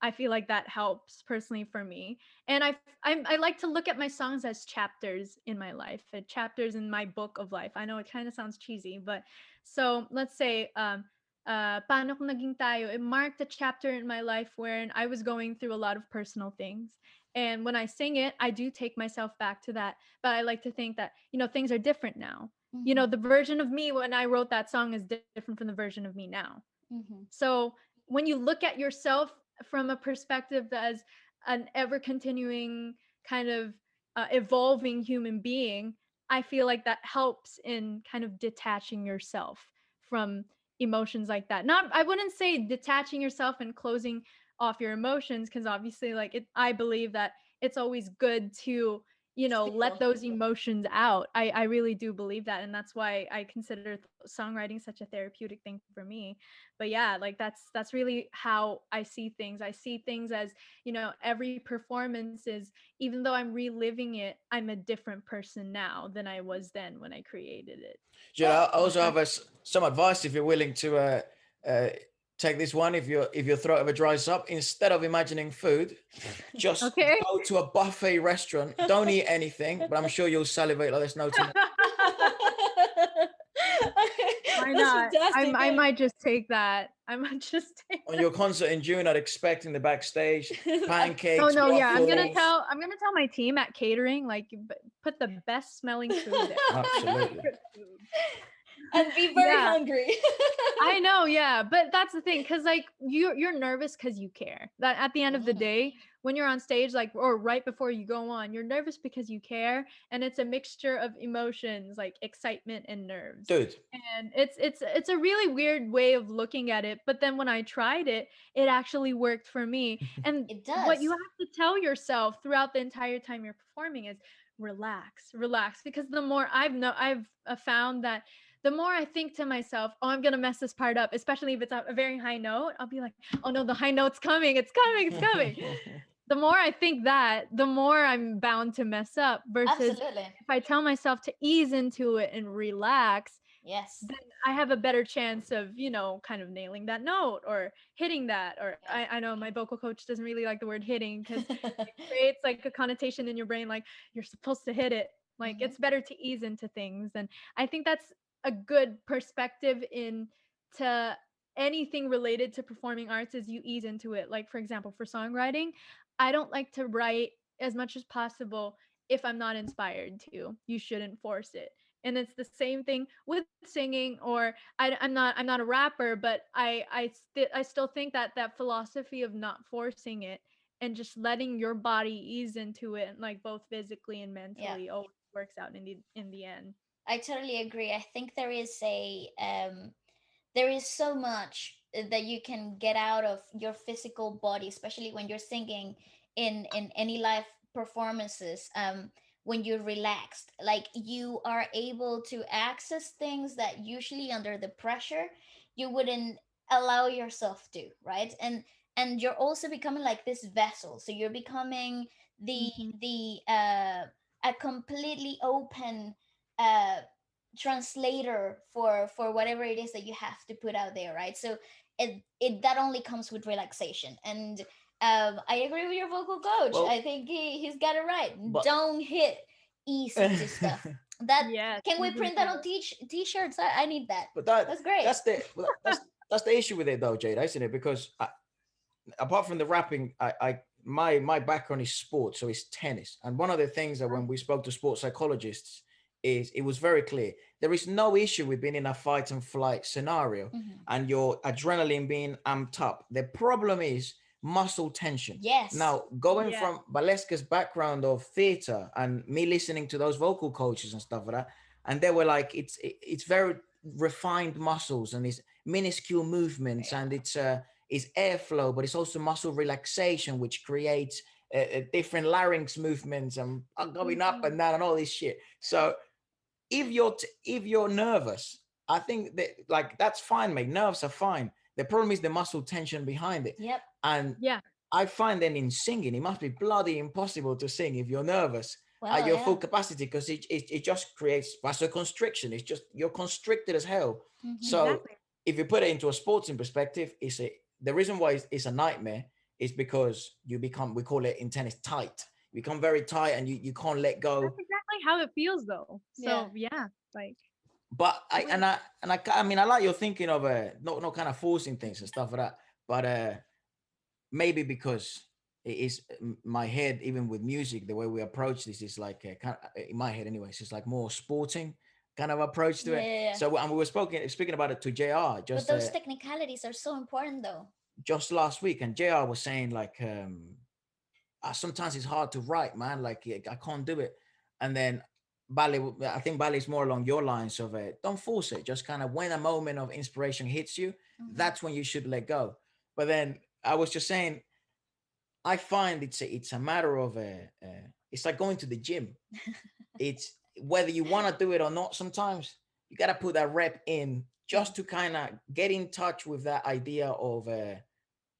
I feel like that helps personally for me. And I like to look at my songs as chapters in my life, chapters in my book of life. I know it kind of sounds cheesy, but so let's say, Paano Kung Naging Tayo, it marked a chapter in my life wherein I was going through a lot of personal things. And when I sing it, I do take myself back to that. But I like to think that, things are different now. Mm-hmm. The version of me when I wrote that song is different from the version of me now. Mm-hmm. So when you look at yourself from a perspective as an ever continuing kind of evolving human being, I feel like that helps in kind of detaching yourself from emotions like that. Not, I wouldn't say detaching yourself and closing off your emotions, because obviously, like, I believe that it's always good to, let Feel. those emotions out. I really do believe that, and that's why I consider songwriting such a therapeutic thing for me. But yeah, like that's really how I see things. I see things as, every performance is, even though I'm reliving it, I'm a different person now than I was then when I created it. Jada, Well, I So also have that's some advice if you're willing to uh, take this one. If your throat ever dries up, instead of imagining food, just okay. go to a buffet restaurant. Don't eat anything, but I'm sure you'll salivate like there's no tomorrow. Why that's not? fantastic. I might just take that. I might just take On that. your concert in June, I'd expect in the backstage Oh pancakes, no, yeah, waffles. I'm gonna tell my team at catering, like, put the best smelling food there. My Absolutely. favorite food. And be very Yeah, hungry. I know, yeah, but that's the thing, cause like you're nervous because you care. That at the end of the Mm, day, when you're on stage, like, or right before you go on, you're nervous because you care, and it's a mixture of emotions like excitement and nerves. Dude, And it's a really weird way of looking at it, but then when I tried it, it actually worked for me. And it what you does. have to tell yourself throughout the entire time you're performing is relax, relax, because the more I've found that the more I think to myself, oh, I'm gonna mess this part up, especially if it's a very high note, I'll be like, oh no, the high note's coming, it's coming, it's coming. The more I think that, the more I'm bound to mess up. Versus Absolutely. if I tell myself to ease into it and relax, Yes. then I have a better chance of, kind of nailing that note or hitting that. Or I know my vocal coach doesn't really like the word hitting because Yeah. it creates like a connotation in your brain, like you're supposed to hit it. Like Hmm. it's better to ease into things. And I think that's a good perspective in to anything related to performing arts is you ease into it. Like for example, for songwriting, I don't like to write as much as possible if I'm not inspired to. You shouldn't force it. And it's the same thing with singing. Or I'm not a rapper, but I still think that that philosophy of not forcing it and just letting your body ease into it, like both physically and Yeah. mentally, always works out in the end. I totally agree. I think there is so much that you can get out of your physical body, especially when you're singing in any live performances. When you're relaxed, like you are able to access things that usually under the pressure you wouldn't allow yourself to, right? And and you're also becoming like this vessel. So you're becoming the Mhm. the a completely open uh translator for whatever it is that you have to put out there, right? So it that only comes with relaxation. And I agree with your vocal coach. Well, I think he's got it right. but Don't hit easy to stuff. That Yes, can we easy print that on to. t-shirts? I need that. but that That's great. that's the that's the issue with it though, Jada, isn't it? Because apart from the rapping, my background is sports, so it's tennis. And one of the things that when we spoke to sports psychologists is it was very clear there is no issue with being in a fight and flight scenario Hmm. and your adrenaline being amped up. The problem is muscle tension. Yes. Now, going Yeah. from Waleska's background of theater and me listening to those vocal coaches and stuff like that, and they were like, it's very refined muscles and it's minuscule movements Yeah. and it's airflow, but it's also muscle relaxation, which creates different larynx movements and going up Mhm. and down and all this shit. So if you're nervous, I think that like that's fine, mate. Nerves are fine. The problem is the muscle tension behind it, Yep. and Yeah. I find then in singing, it must be bloody impossible to sing if you're nervous at Well, your full yeah. capacity because it just creates vasoconstriction. It's just you're constricted as hell. Hmm. So Exactly. if you put it into a sporting perspective, the reason why it's a nightmare is because you become, we call it in tennis, tight. You become very tight and you can't let That's go. exactly how it feels though. Yeah. So yeah, like But wait. I mean I like your thinking of not kind of forcing things and stuff like that. But maybe because it is my head, even with music, the way we approach this is like kind of, in my head anyways, it's like more sporting kind of approach to Yeah, it. yeah, yeah. So and we were speaking about it to JR But those technicalities are so important, though. just last week, and JR was saying like sometimes it's hard to write, man. Like yeah, I can't do it. And then I think Bali is more along your lines of don't force it. Just kind of when a moment of inspiration hits you, Hmm. that's when you should let go. But then I was just saying, I find it's a matter of it's like going to the gym. It's whether you want to do it or not. Sometimes you got to put that rep in Yeah. just to kind of get in touch with that idea of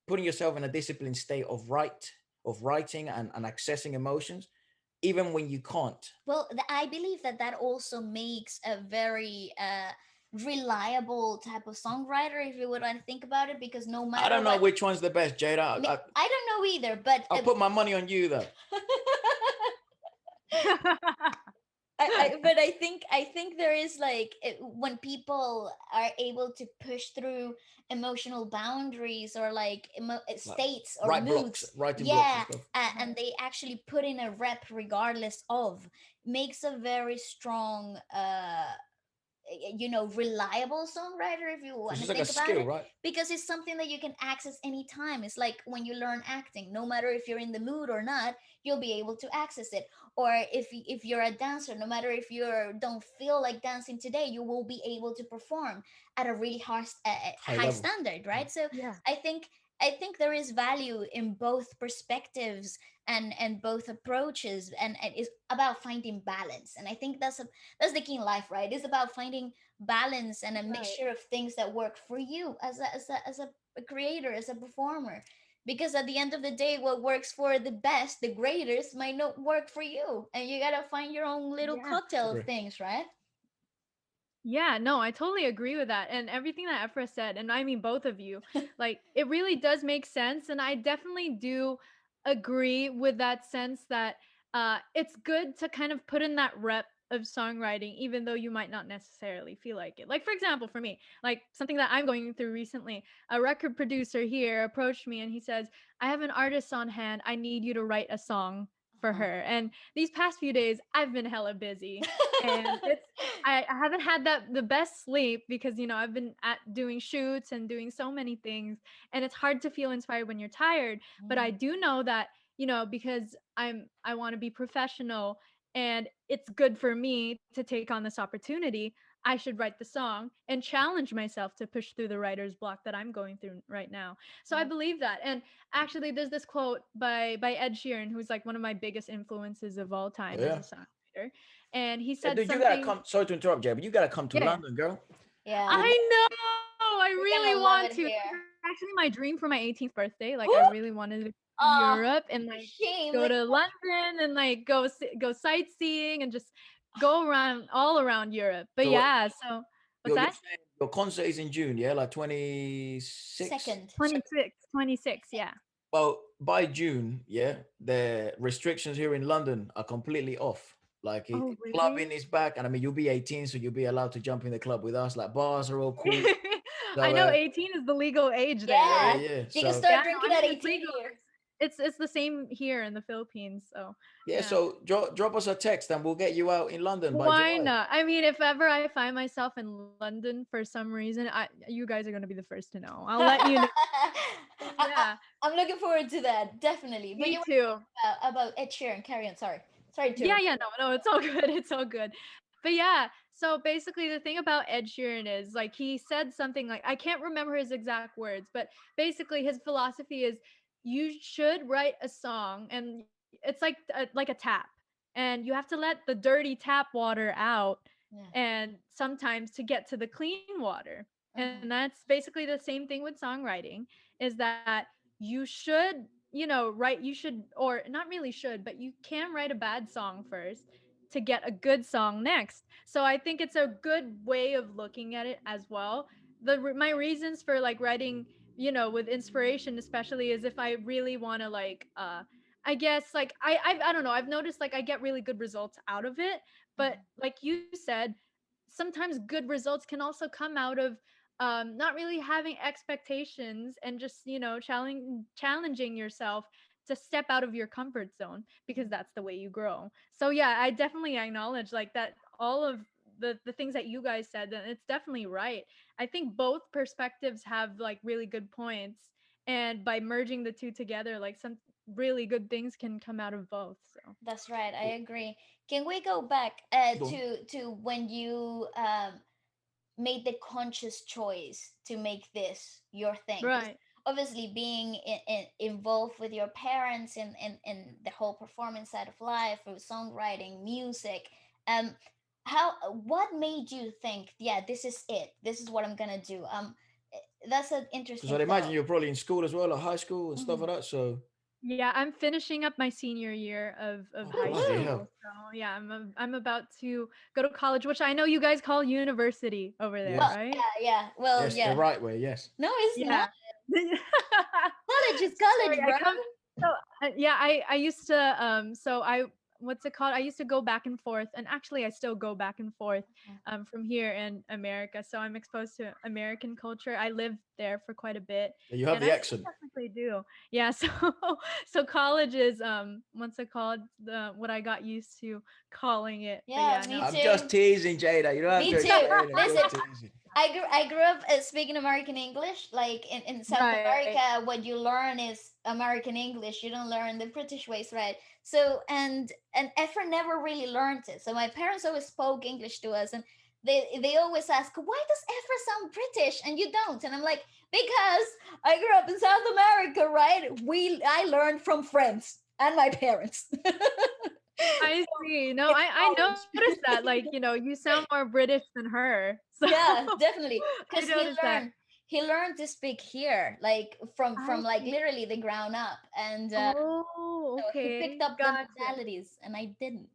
putting yourself in a disciplined state of writing and accessing emotions, even when you can't. Well, I believe that that also makes a very reliable type of songwriter, if you would want to think about it, because no I matter don't know what, which one's the best, Jada. I don't know either, but I'll put my money on you though. but I think there is like when people are able to push through emotional boundaries or like Like states or write blocks, moods, writing blocks and yeah, stuff. and they actually put in a rep regardless of, makes a very strong reliable songwriter, if you Because want to it's like a think about skill, it, right? because it's something that you can access anytime. It's like when you learn acting, no matter if you're in the mood or not, you'll be able to access it. Or if you're a dancer, no matter if you don't feel like dancing today, you will be able to perform at a really High high level. standard, right? So Yeah. i think I think there is value in both perspectives and both approaches, and it's about finding balance. And I think that's the key in life, right? It's about finding balance and a Right. mixture of things that work for you as a creator, as a performer. Because at the end of the day, what works for the best, the greatest, might not work for you, and you gotta find your own little Yeah. cocktail of Agree. things, right? Yeah, no, I totally agree with that. And everything that Ephra said, and I mean both of you, like it really does make sense. And I definitely do agree with that sense that it's good to kind of put in that rep of songwriting, even though you might not necessarily feel like it. Like, for example, for me, like something that I'm going through recently, a record producer here approached me and he says, I have an artist on hand. I need you to write a song for Uh-huh. her. And these past few days, I've been hella busy. And I haven't had the best sleep because I've been at doing shoots and doing so many things, and it's hard to feel inspired when you're tired. But I Mm. do know that because I want to be professional, and it's good for me to take on this opportunity. I should write the song and challenge myself to push through the writer's block that I'm going through right now. So I Yep. believe that. And actually, there's this quote by Ed Sheeran, who's like one of my biggest influences of all Oh, time as yeah. a songwriter, and he Yeah, said dude, you gotta something. come. Sorry to interrupt, Jay, but you gotta come to Yeah, London, girl. Yeah, You, I know. I you're really gonna love want it to. here. actually my dream for my 18th birthday. Like I really wanted to go to Ah, Europe and like shame. go Like, to London and like go sightseeing and just go around all around Europe. But So yeah, so what's you're that? saying your concert is in June, yeah, like 26. second. 26, 26, Second. yeah. Well, by June, yeah, the restrictions here in London are completely off. Like Oh, clubbing really? is back, and I mean you'll be 18, so you'll be allowed to jump in the club with us. Like bars are all cool. I So know 18 is the legal age there, yeah, Yeah, right? yeah. you can So Yeah, start no, drinking I at mean it's 18 legal. here. It's the same here in the Philippines, so yeah, yeah. so drop us a text and we'll get you out in London by Why July. not? I mean, if ever I find myself in London for some reason, you guys are gonna be the first to know. I'll let you know. Yeah, I'm looking forward to that, definitely. But me you were too. about Ed Sheeran. Carry on. Sorry to Yeah, interrupt. yeah, no, it's all good. It's all good. But yeah, so basically the thing about Ed Sheeran is like he said something like I can't remember his exact words, but basically his philosophy is you should write a song and it's like a tap. And you have to let the dirty tap water out Yeah. and sometimes to get to the clean water. And Mhm. that's basically the same thing with songwriting is that you should you should, or not really should, but you can write a bad song first to get a good song next. So I think it's a good way of looking at it as well. My reasons for like writing, with inspiration especially, is if I really want to like I guess like I don't know, I've noticed like I get really good results out of it. But Mhm. like you said, sometimes good results can also come out of not really having expectations and just challenging yourself to step out of your comfort zone, because Mhm. that's the way you grow. So yeah, I definitely acknowledge like that all of the things that you guys said, and it's definitely right. I think both perspectives have like really good points, and by merging the two together, like some really good things can come out of both. So That's right. I Well, agree. Can we go back go on. to when you made the conscious choice to make this your thing? Because right. obviously, being involved with your parents in the whole performance side of life, with songwriting, music, um, how what made you think, yeah, this is it. This is what I'm gonna do. That's an Because interesting I'd imagine thought. you're probably in school as well, like high school and stuff Mhm. like that. So, Yeah, I'm finishing up my senior year of oh, high bloody Woohoo! school. hell. So yeah, I'm about to go to college, which I know you guys call university over there, Well, Yes. right? yeah. Well, Yes, the yeah. right way. Yes. No, it's not. Yeah. College is Sorry, college, I bro. come. So yeah, I used to so I what's it called? I used to go back and forth, and actually I still go back and forth from here in America. So I'm exposed to American culture. I lived there for quite a bit, You have and the I still accent. technically do. Yeah, so so college is what's it called? The what I got used to calling it. But Yeah, yeah, me no. I'm just too. teasing, Jada. You don't have Me to too. explain. I'm Listen, just teasing. I grew up speaking American English. Like in South Right. America, what you learn is American English. You don't learn the British ways, right? So and Efra never really learned it. So my parents always spoke English to us, and they always ask, "Why does Efra sound British and you don't?" And I'm like, "Because I grew up in South America, right? I learned from friends and my parents." I see. No, It's I noticed college. that. Like, you sound more British than her. So Yeah, definitely. I Because noticed that. he learned to speak here, like I from like see. literally the ground up, and Oh, so he picked okay. up the Gotcha. modalities, and I didn't.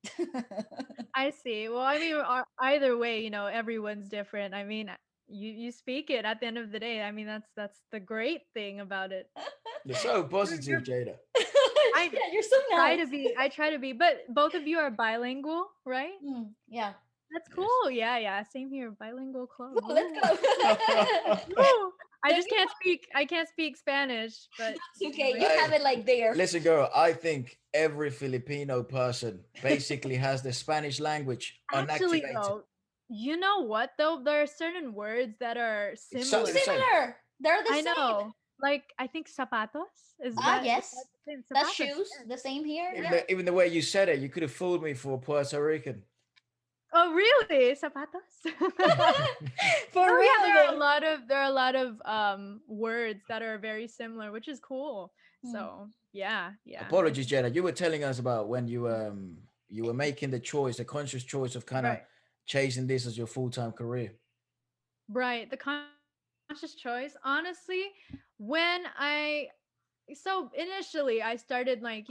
I see. Well, I mean, either way, everyone's different. I mean, you speak it at the end of the day. I mean, that's the great thing about it. You're so You're positive, Jada. I Yeah, you're so nice. I try to be, but both of you are bilingual, right? Yeah. That's Yes. cool. Yeah, yeah. Same here. Bilingual club. Cool, let's Woo. go. Woo. Then you I can't speak Spanish, but that's okay. You Hey, have it like there. listen, girl. I think every Filipino person basically has the Spanish language actually unactivated. though, you know what though? There are certain words that are It sounds the similar. same. Similar. They're the I same. know. Like I think zapatos Ah, is that yes. the same? That's Zapatos. shoes. Yes. The same here. Even Yeah. the way you said it, you could have fooled me for Puerto Rican. Oh really? Zapatos? For Oh yeah, real though. there are a lot of words that are very similar, which is cool. Hmm. So yeah, yeah, I Apologies, think Jenna. You were telling us about when you were making the choice, the conscious choice of kind of right. chasing this as your full time career. Right. The conscious choice. Honestly, when I so initially I started like,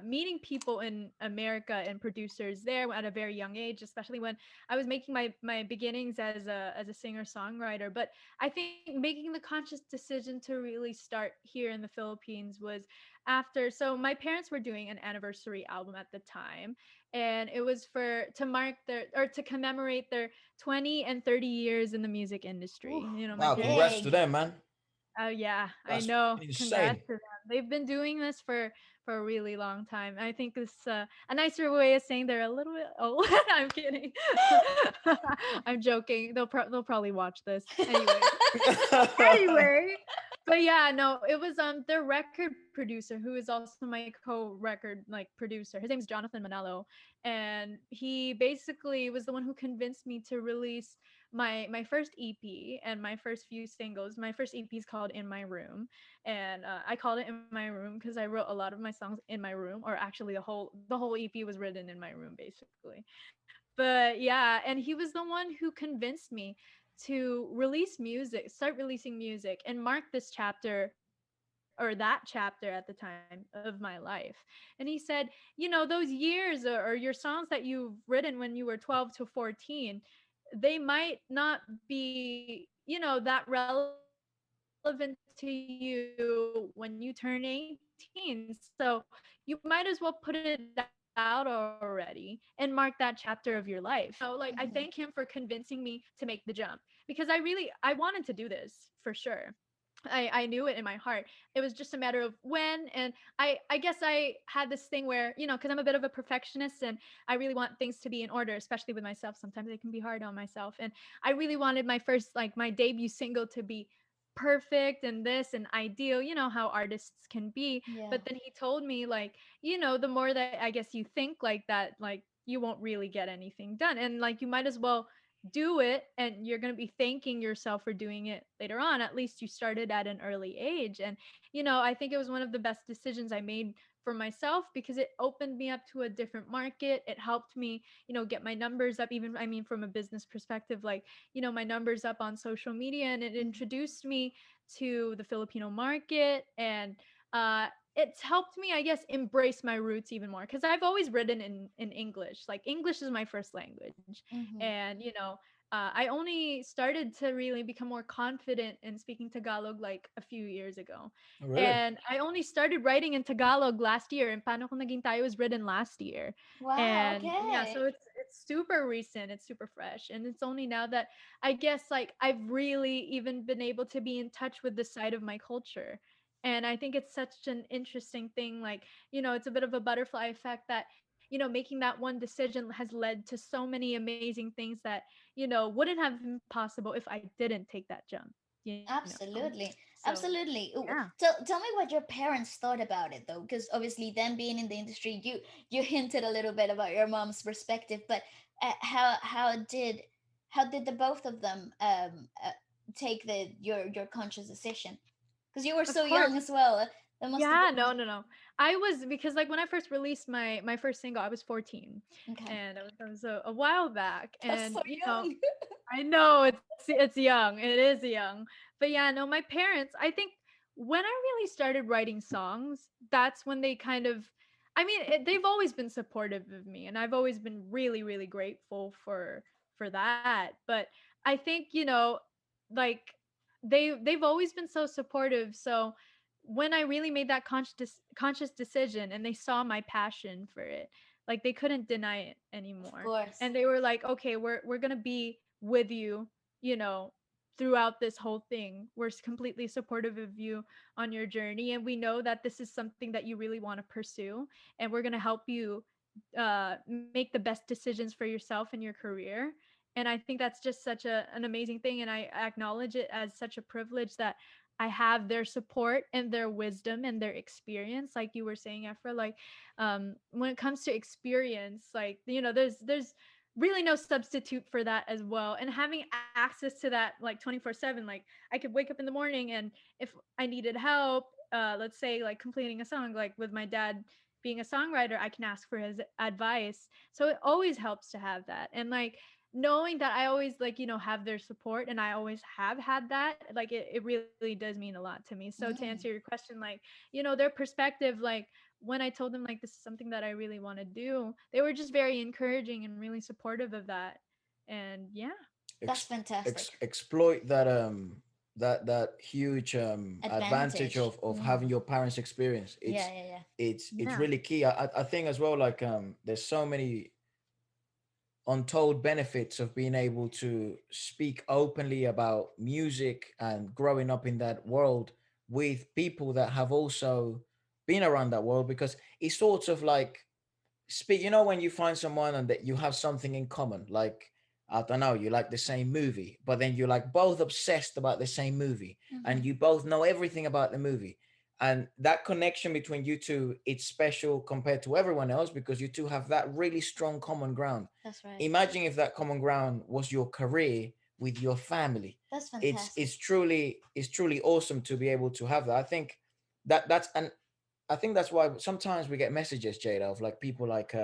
meeting people in America and producers there at a very young age, especially when I was making my beginnings as a singer-songwriter. But I think making the conscious decision to really start here in the Philippines was after, so my parents were doing an anniversary album at the time, and it was for to mark their, or to commemorate their 20 and 30 years in the music Ooh, industry. My Wow, parents. congrats to big. them, man. Oh yeah, I That's know. fucking Congrats insane. to them. They've been doing this for a really long time. I think it's a nicer way of saying they're a little bit old. I'm kidding. I'm joking. They'll probably watch this anyway. Anyway, but yeah, no, it was their record producer, who is also my co-record like producer. His name's Jonathan Manalo, and he basically was the one who convinced me to release my first EP and my first few singles. My first EP is called In My Room, and I called it In My Room because I wrote a lot of my songs in my room, or actually the whole EP was written in my room basically. But yeah, and he was the one who convinced me to release music, start releasing music, and mark this chapter, or that chapter at the time of my life. And he said, those years, or your songs that you've written when you were 12 to 14, they might not be, that relevant to you when you turn 18. So you might as well put it out already and mark that chapter of your life. I thank him for convincing me to make the jump, because Mhm. I wanted to do this for sure. I knew it in my heart. It was just a matter of when. And I guess I had this thing where, because I'm a bit of a perfectionist and I really want things to be in order, especially with myself. Sometimes it can be hard on myself. And I really wanted my first, like my debut single to be perfect and this and ideal, how artists can be. But then Yeah. he told me, like, the more that I guess you think like that, like you won't really get anything done. And like you might as well do it, and you're going to be thanking yourself for doing it later on. At least you started at an early age. And I think it was one of the best decisions I made for myself, because it opened me up to a different market. It helped me, get my numbers up, even, I mean, from a business perspective, like, my numbers up on social media. And it Mhm. introduced me to the Filipino market. And it's helped me, I guess, embrace my roots even more, because I've always written in English. Like, English is my first language. Mhm. And I only started to really become more confident in speaking Tagalog like a few years ago. Oh, really? And I only started writing in Tagalog last year, and Paano Kung Naging Tayo was written last year. Wow. And yeah, Okay. so it's super recent, it's super fresh, and it's only now that I guess like I've really even been able to be in touch with this side of my culture. And I think it's such an interesting thing. Like, it's a bit of a butterfly effect that, making that one decision has led to so many amazing things that, wouldn't have been possible if I didn't take that jump, so Absolutely. yeah. Absolutely. Ooh, tell me what your parents thought about it though, because obviously them being in the industry, you hinted a little bit about your mom's perspective, but how did the both of them take your conscious decision? Because you were Of so course. young as well. That must have Yeah, been no, no, no. I was, because like when I first released my first single, I was 14, okay. and that was a while back. That's And so young. I know it's young. It is young. But yeah, no, my parents, I think when I really started writing songs, that's when they kind of, I mean, they've always been supportive of me, and I've always been really really grateful for that. But I think, like they've always been so supportive. So when I really made that conscious decision, and they saw my passion for it, like they couldn't deny it Of anymore. course. And they were like, okay, we're gonna be with you, you know throughout this whole thing. We're completely supportive of you on your journey, and we know that this is something that you really want to pursue, and we're going to help you make the best decisions for yourself and your career. And I think that's just such an amazing thing, and I acknowledge it as such a privilege that I have their support and their wisdom and their experience, like you were saying, Efra. Like, when it comes to experience, like, there's really no substitute for that as well. And having access to that like 24/7, like I could wake up in the morning, and if I needed help, let's say like completing a song, like with my dad being a songwriter, I can ask for his advice. So it always helps to have that. And like knowing that I always like, have their support, and I always have had that, like it really does mean a lot to me. So to answer your Mm, question, like, their perspective, like when I told them like this is something that I really want to do, they were just very encouraging and really supportive of that. And yeah. that's fantastic. Exploit that that huge advantage Advantage. of having Mm. your parents experience. Yeah, yeah, yeah. It's Yeah. really key. I think as well, like there's so many untold benefits of being able to speak openly about music and growing up in that world with people that have also been around that world, because it's sort of like speak, when you find someone and that you have something in common, like I don't know, you like the same movie, but then you're like both obsessed about the same movie and Hmm. you both know everything about the movie. And that connection between you two, it's special compared to everyone else because you two have that really strong common ground. That's right. Imagine if that common ground was your career with your family. That's it's fantastic. it's truly it's truly awesome to be able to have that. I think that's and I think that's why sometimes we get messages, Jada, of like people like,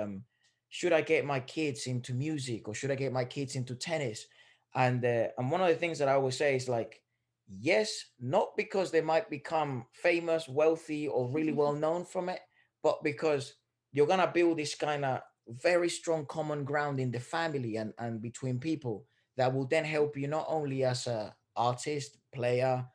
should I get my kids into music or should I get my kids into tennis? And one of the things that I always say is like, yes, not because they might become famous, wealthy, or really well known from it, but because you're gonna build this kind of very strong common ground in the family and between people that will then help you not only as a artist, player,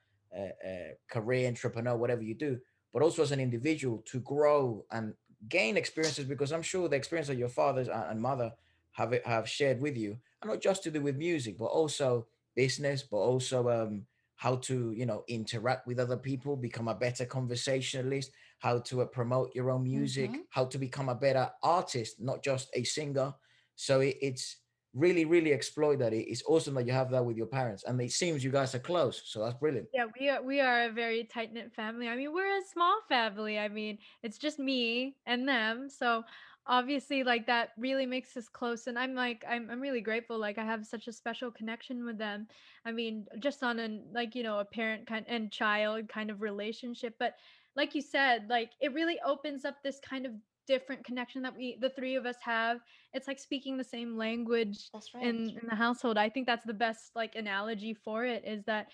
career entrepreneur, whatever you do, but also as an individual to grow and gain experiences, because I'm sure the experience that your father and mother have shared with you are not just to do with music, but also business, but also how to interact with other people, become a better conversationalist, how to promote your own music, Hmm. how to become a better artist, not just a singer. So it's really really exploit that. It's awesome that you have that with your parents, and it seems you guys are close, so that's brilliant. Yeah, we are a very tight knit family. I mean, we're a small family. I mean, it's just me and them. So obviously, like that really makes us close. And I'm really grateful. Like I have such a special connection with them. I mean, just on an like a parent kind and child kind of relationship. But like you said, like it really opens up this kind of different connection that the three of us have. It's like speaking the same language That's right. in the household. I think that's the best like analogy for it is that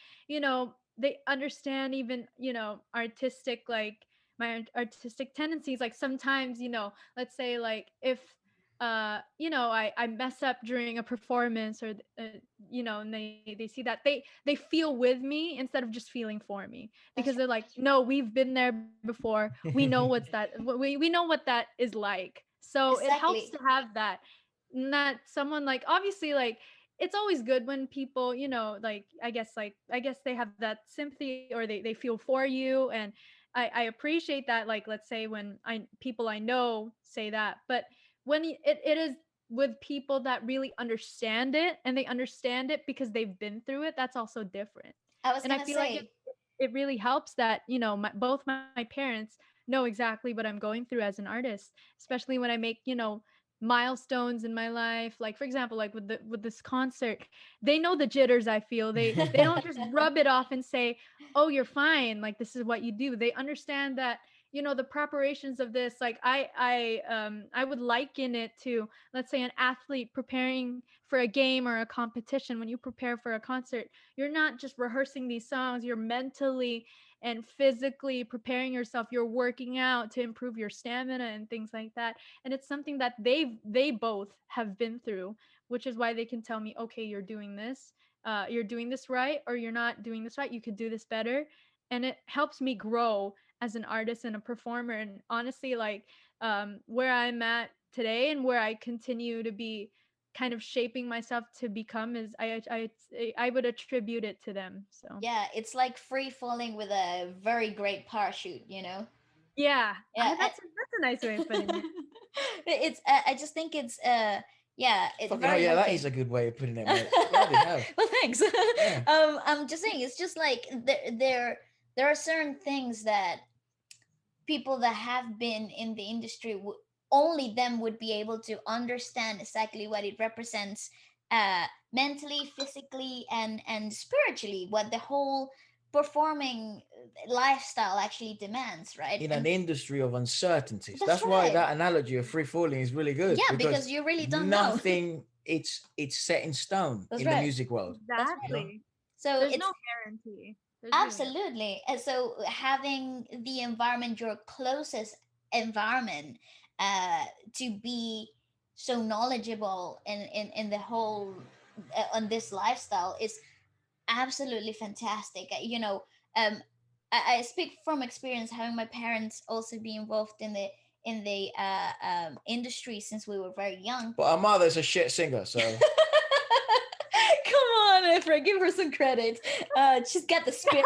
they understand even artistic like my artistic tendencies. Like sometimes let's say like if I mess up during a performance or and they see that they feel with me instead of just feeling for me, because That's they're right. like, no, we've been there before, we know we know what that is like. So it helps to Exactly. have that, not someone like obviously like it's always good when people like I guess they have that sympathy or they feel for you. And I appreciate that, like let's say when people I know say that. But when it is with people that really understand it, and they understand it because they've been through it, that's also different. I was And I gonna feel like say. it really helps that both my parents know exactly what I'm going through as an artist, especially when I make milestones in my life. Like for example, like with this concert, they know the jitters I feel. They don't just rub it off and say, oh, you're fine, like this is what you do. They understand that the preparations of this, like I would liken it to, let's say, an athlete preparing for a game or a competition. When you prepare for a concert, you're not just rehearsing these songs, you're mentally and physically preparing yourself. You're working out to improve your stamina and things like that. And it's something that they both have been through, which is why they can tell me, okay, you're doing this right, or you're not doing this right, you could do this better. And it helps me grow as an artist and a performer. And honestly, like where I'm at today and where I continue to be kind of shaping myself to become is I would attribute it to them. So Yeah, it's like free falling with a very great parachute, you know? yeah, Yeah, that's a nice way of putting it. it's I just think it's yeah, it's Fucking hell, very yeah, that is limiting. a good way of putting it, mate. Bloody hell. Well, thanks. Yeah. I'm just saying it's just like there are certain things that people that have been in the industry only them would be able to understand exactly what it represents, mentally, physically, and spiritually, what the whole performing lifestyle actually demands, right? In an And industry of uncertainties. that's That's why right. that analogy of free falling is really good, Yeah, because because you really don't know. nothing it's set in stone That's in the right. music world. That's right. You know, Exactly. So There's it's no guarantee. There's really no. absolutely. And so having the environment, your closest environment, to be so knowledgeable in the whole on this lifestyle is absolutely fantastic. I speak from experience, having my parents also be involved in the industry since we were very young. but our mother's a shit singer, so Come on, Efra, give her some credit. She's got the spirit.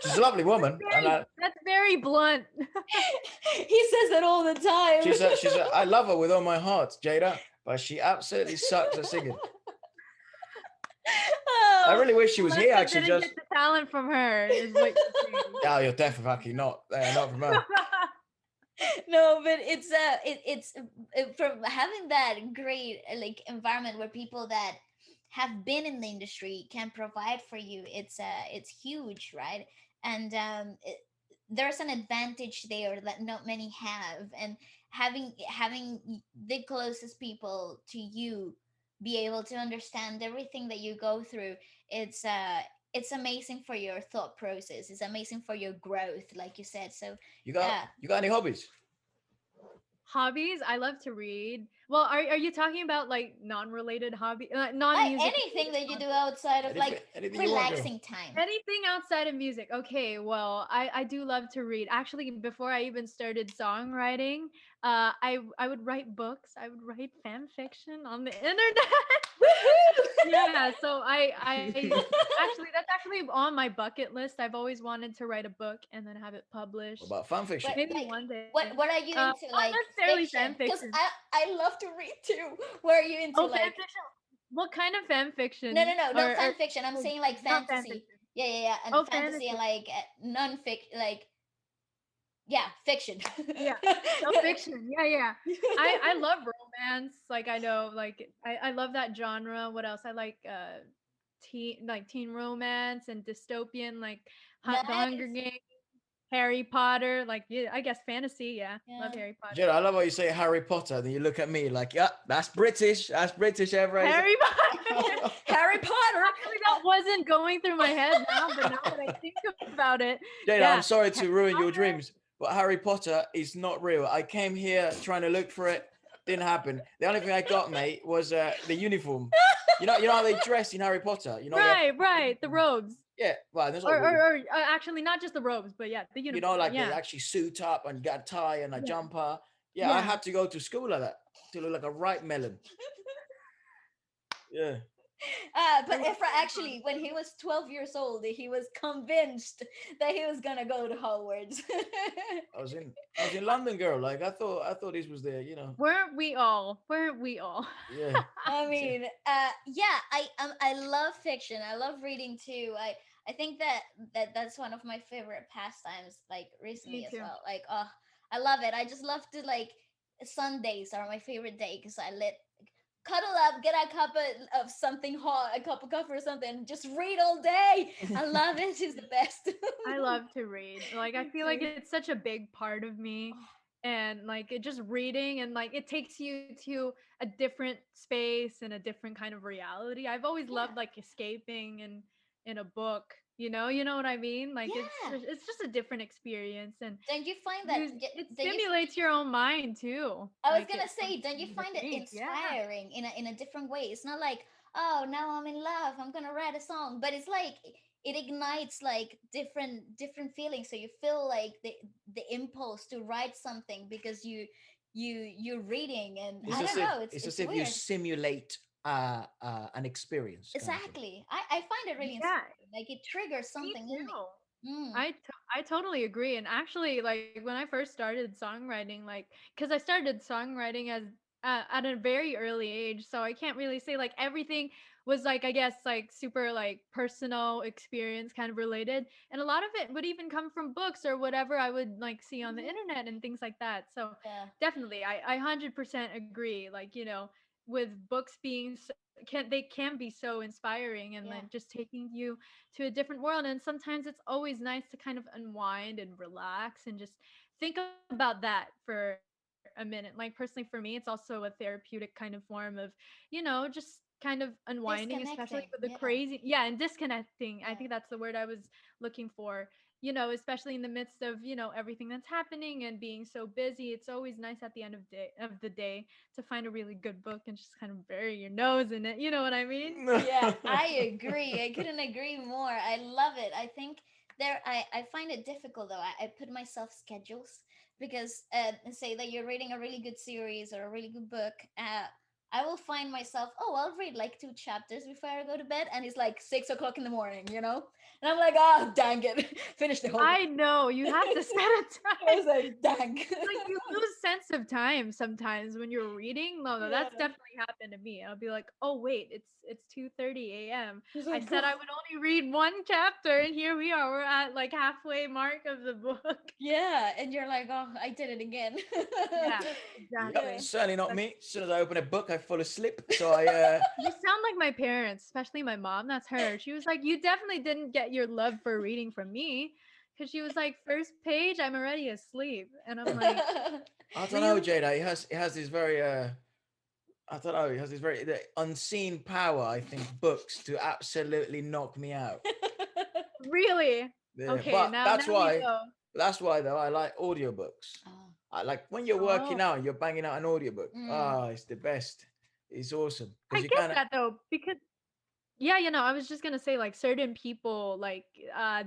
she's a lovely woman, and That's very blunt. He says that all the time. I love her with all my heart, Jada, but she absolutely sucks at singing. I Oh, really wish she was here. Waleska Actually, didn't just get the talent from her, is what you're saying. yeah, you're definitely not from her. no, but it's from having that great like environment where people that have been in the industry can provide for you. It's huge, right? And there's an advantage there that not many have, and having the closest people to you be able to understand everything that you go through. It's amazing for your thought process. It's amazing for your growth, like you said. So yeah. You got any hobbies? Hobbies, I love to read. Well, are you talking about like non-related hobby, non-music Anything related that you do hobbies? outside of like Anything you want, girl. relaxing time. Anything outside of music. Okay, well, I do love to read. Actually, before I even started songwriting, I would write books. I would write fan fiction on the internet. Woohoo! Yeah, so I actually that's actually on my bucket list. I've always wanted to write a book and then have it What published. about fan But fiction? Maybe like, one day. what are you into? Not Like necessarily fan fiction? Because fiction. I love to read too. What are you into? Oh, fan Like fiction. What kind of fan no, fiction? no, no, Or, not fan fiction. I'm oh, saying like not fan fantasy. fiction. Yeah, yeah, yeah, and Oh, fantasy and fantasy. like non-fiction, like yeah, fiction. Yeah. Oh, fiction. Yeah, yeah. I love romance. Like I know, like I love that genre. What else? I like teen romance and dystopian, like The Hunger Nice. Games, Harry Potter. Like yeah, I guess fantasy. Yeah, love Yeah. Harry Potter. Jada, I love how you say Harry Potter, then you look at me like, yeah, that's British. That's British, everybody. Harry Potter. Harry Potter. Actually, that wasn't going through my head now, but now that I think about it, Jada, yeah, I'm sorry Harry to ruin your Potter. dreams, but Harry Potter is not real. I came here trying to look for it. Didn't happen. The only thing I got, mate, was the uniform. You know how they dress in Harry Potter. You know they have. Right, right. The robes, Yeah, well, there's or not really. actually not just the robes, but yeah, the You know, uniform. like they Yeah, actually suit up and got a tie and a yeah, jumper. Yeah, I yeah. had to go to school like that to look like a ripe melon. Yeah, I But love Efra Harry Potter. actually, when he was 12 years old, he was convinced that he was gonna go to Hogwarts. I was in London, girl. Like I thought this was the, Weren't we all? Weren't we all? yeah. I mean, yeah, I love fiction. I love reading too. I think that's one of my favorite pastimes. Like recently Me as too. well. Like oh, I love it. I just love to like Sundays are my favorite day because I let cuddle up, get a cup of something hot, a cup of coffee or something, and just read all day. I love it. It's the best. I love to read. Like I Me feel like too. it's such a big part of me. Oh, And like it just reading and like it takes you to a different space and a different kind of reality. I've always yeah, loved like escaping in a book, you know what I mean? Like yeah. it's just a different experience and Don't you find that? you it Don't you? stimulates your own mind too. I was Like gonna it from say, don't you beginning to find it change. Yeah. inspiring in a different way? It's not like, oh, now I'm in love, I'm gonna write a song, but it's like it ignites like different feelings. So you feel like the impulse to write something because you're reading, and It's I as don't if know, it's as it's if you weird. simulate an experience kind of thing. Exactly. I find it really Yeah, inspiring. Like it triggers me something in me. too. Mm. I totally agree. And actually, like when I first started songwriting, like because I started songwriting as at a very early age, so I can't really say like everything was like I guess like super like personal experience kind of related, and a lot of it would even come from books or whatever I would like see on the Hmm. internet and things like that. So Yeah. definitely, I 100% agree. Like with books being they can be so inspiring and Yeah. then just taking you to a different world. And sometimes it's always nice to kind of unwind and relax and just think about that for a bit. a minute. Like personally for me, it's also a therapeutic kind of form of, just kind of unwinding, especially Disconnecting. with the Yeah. crazy, yeah, and disconnecting. I Yeah. think that's the word I was looking for. Especially in the midst of, everything that's happening and being so busy. It's always nice at the end of the day to find a really good book and just kind of bury your nose in it. You know what I mean? Yeah, I agree. I couldn't agree more. I love it. I think I find it difficult though. I put myself schedules because say that you're reading a really good series or a really good book. I will find myself, oh, I'll read like two chapters before I go to bed, and it's like 6 o'clock in the morning, and I'm like, oh, dang it, finish the whole book. I know you have to set a I time. was like, dang. Like you lose sense of time sometimes when you're reading. No, Yeah. that's definitely happened to me. I'll be like, oh wait, it's 2:30 a.m. It's I like, said I would only read one chapter, and here we are. We're at like halfway mark of the book. yeah, and you're like, oh, I did it again. Yeah, Yep, Yeah. exactly. certainly not That's, me. As soon as I open a book, I fall asleep. So I, you sound like my parents, especially my mom. That's her. She was like, you definitely didn't get your love for reading from me, because she was like, first page, I'm already asleep, and I'm like, I don't know, really? Jada. It has this very, I don't know. It has this very the unseen power. I think books to absolutely knock me out. Really? Yeah, Okay, but now we know. that's why though I like audiobooks. Oh. I like when you're Oh, working out, you're banging out an audiobook. Mm. Ah, it's the best. It's awesome I because you get kind of that though, because yeah, I was just gonna say like certain people like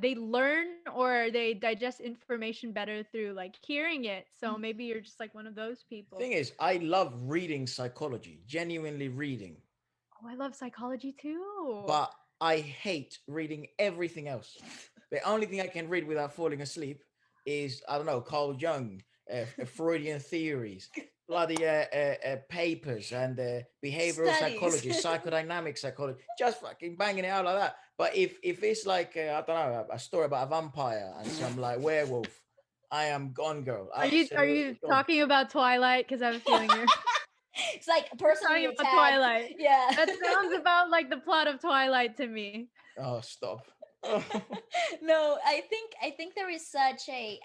they learn or they digest information better through like hearing it. So Mm. maybe you're just like one of those people. thing is, I love reading psychology, genuinely reading, Oh, I love psychology too. but I hate reading everything else. The only thing I can read without falling asleep is, I don't know, Carl Jung, Freudian theories, bloody papers, and behavioral Studies. psychology, psychodynamic psychology, just fucking banging it out like that. But if it's like I don't know, a story about a vampire and some like werewolf, I am gone, girl. Are you Absolutely gone. talking about Twilight? Because I have a feeling you're It's like you're personally talking about attacked. Twilight. Yeah. That sounds about like the plot of Twilight to me. Oh, stop. No, I think there is such a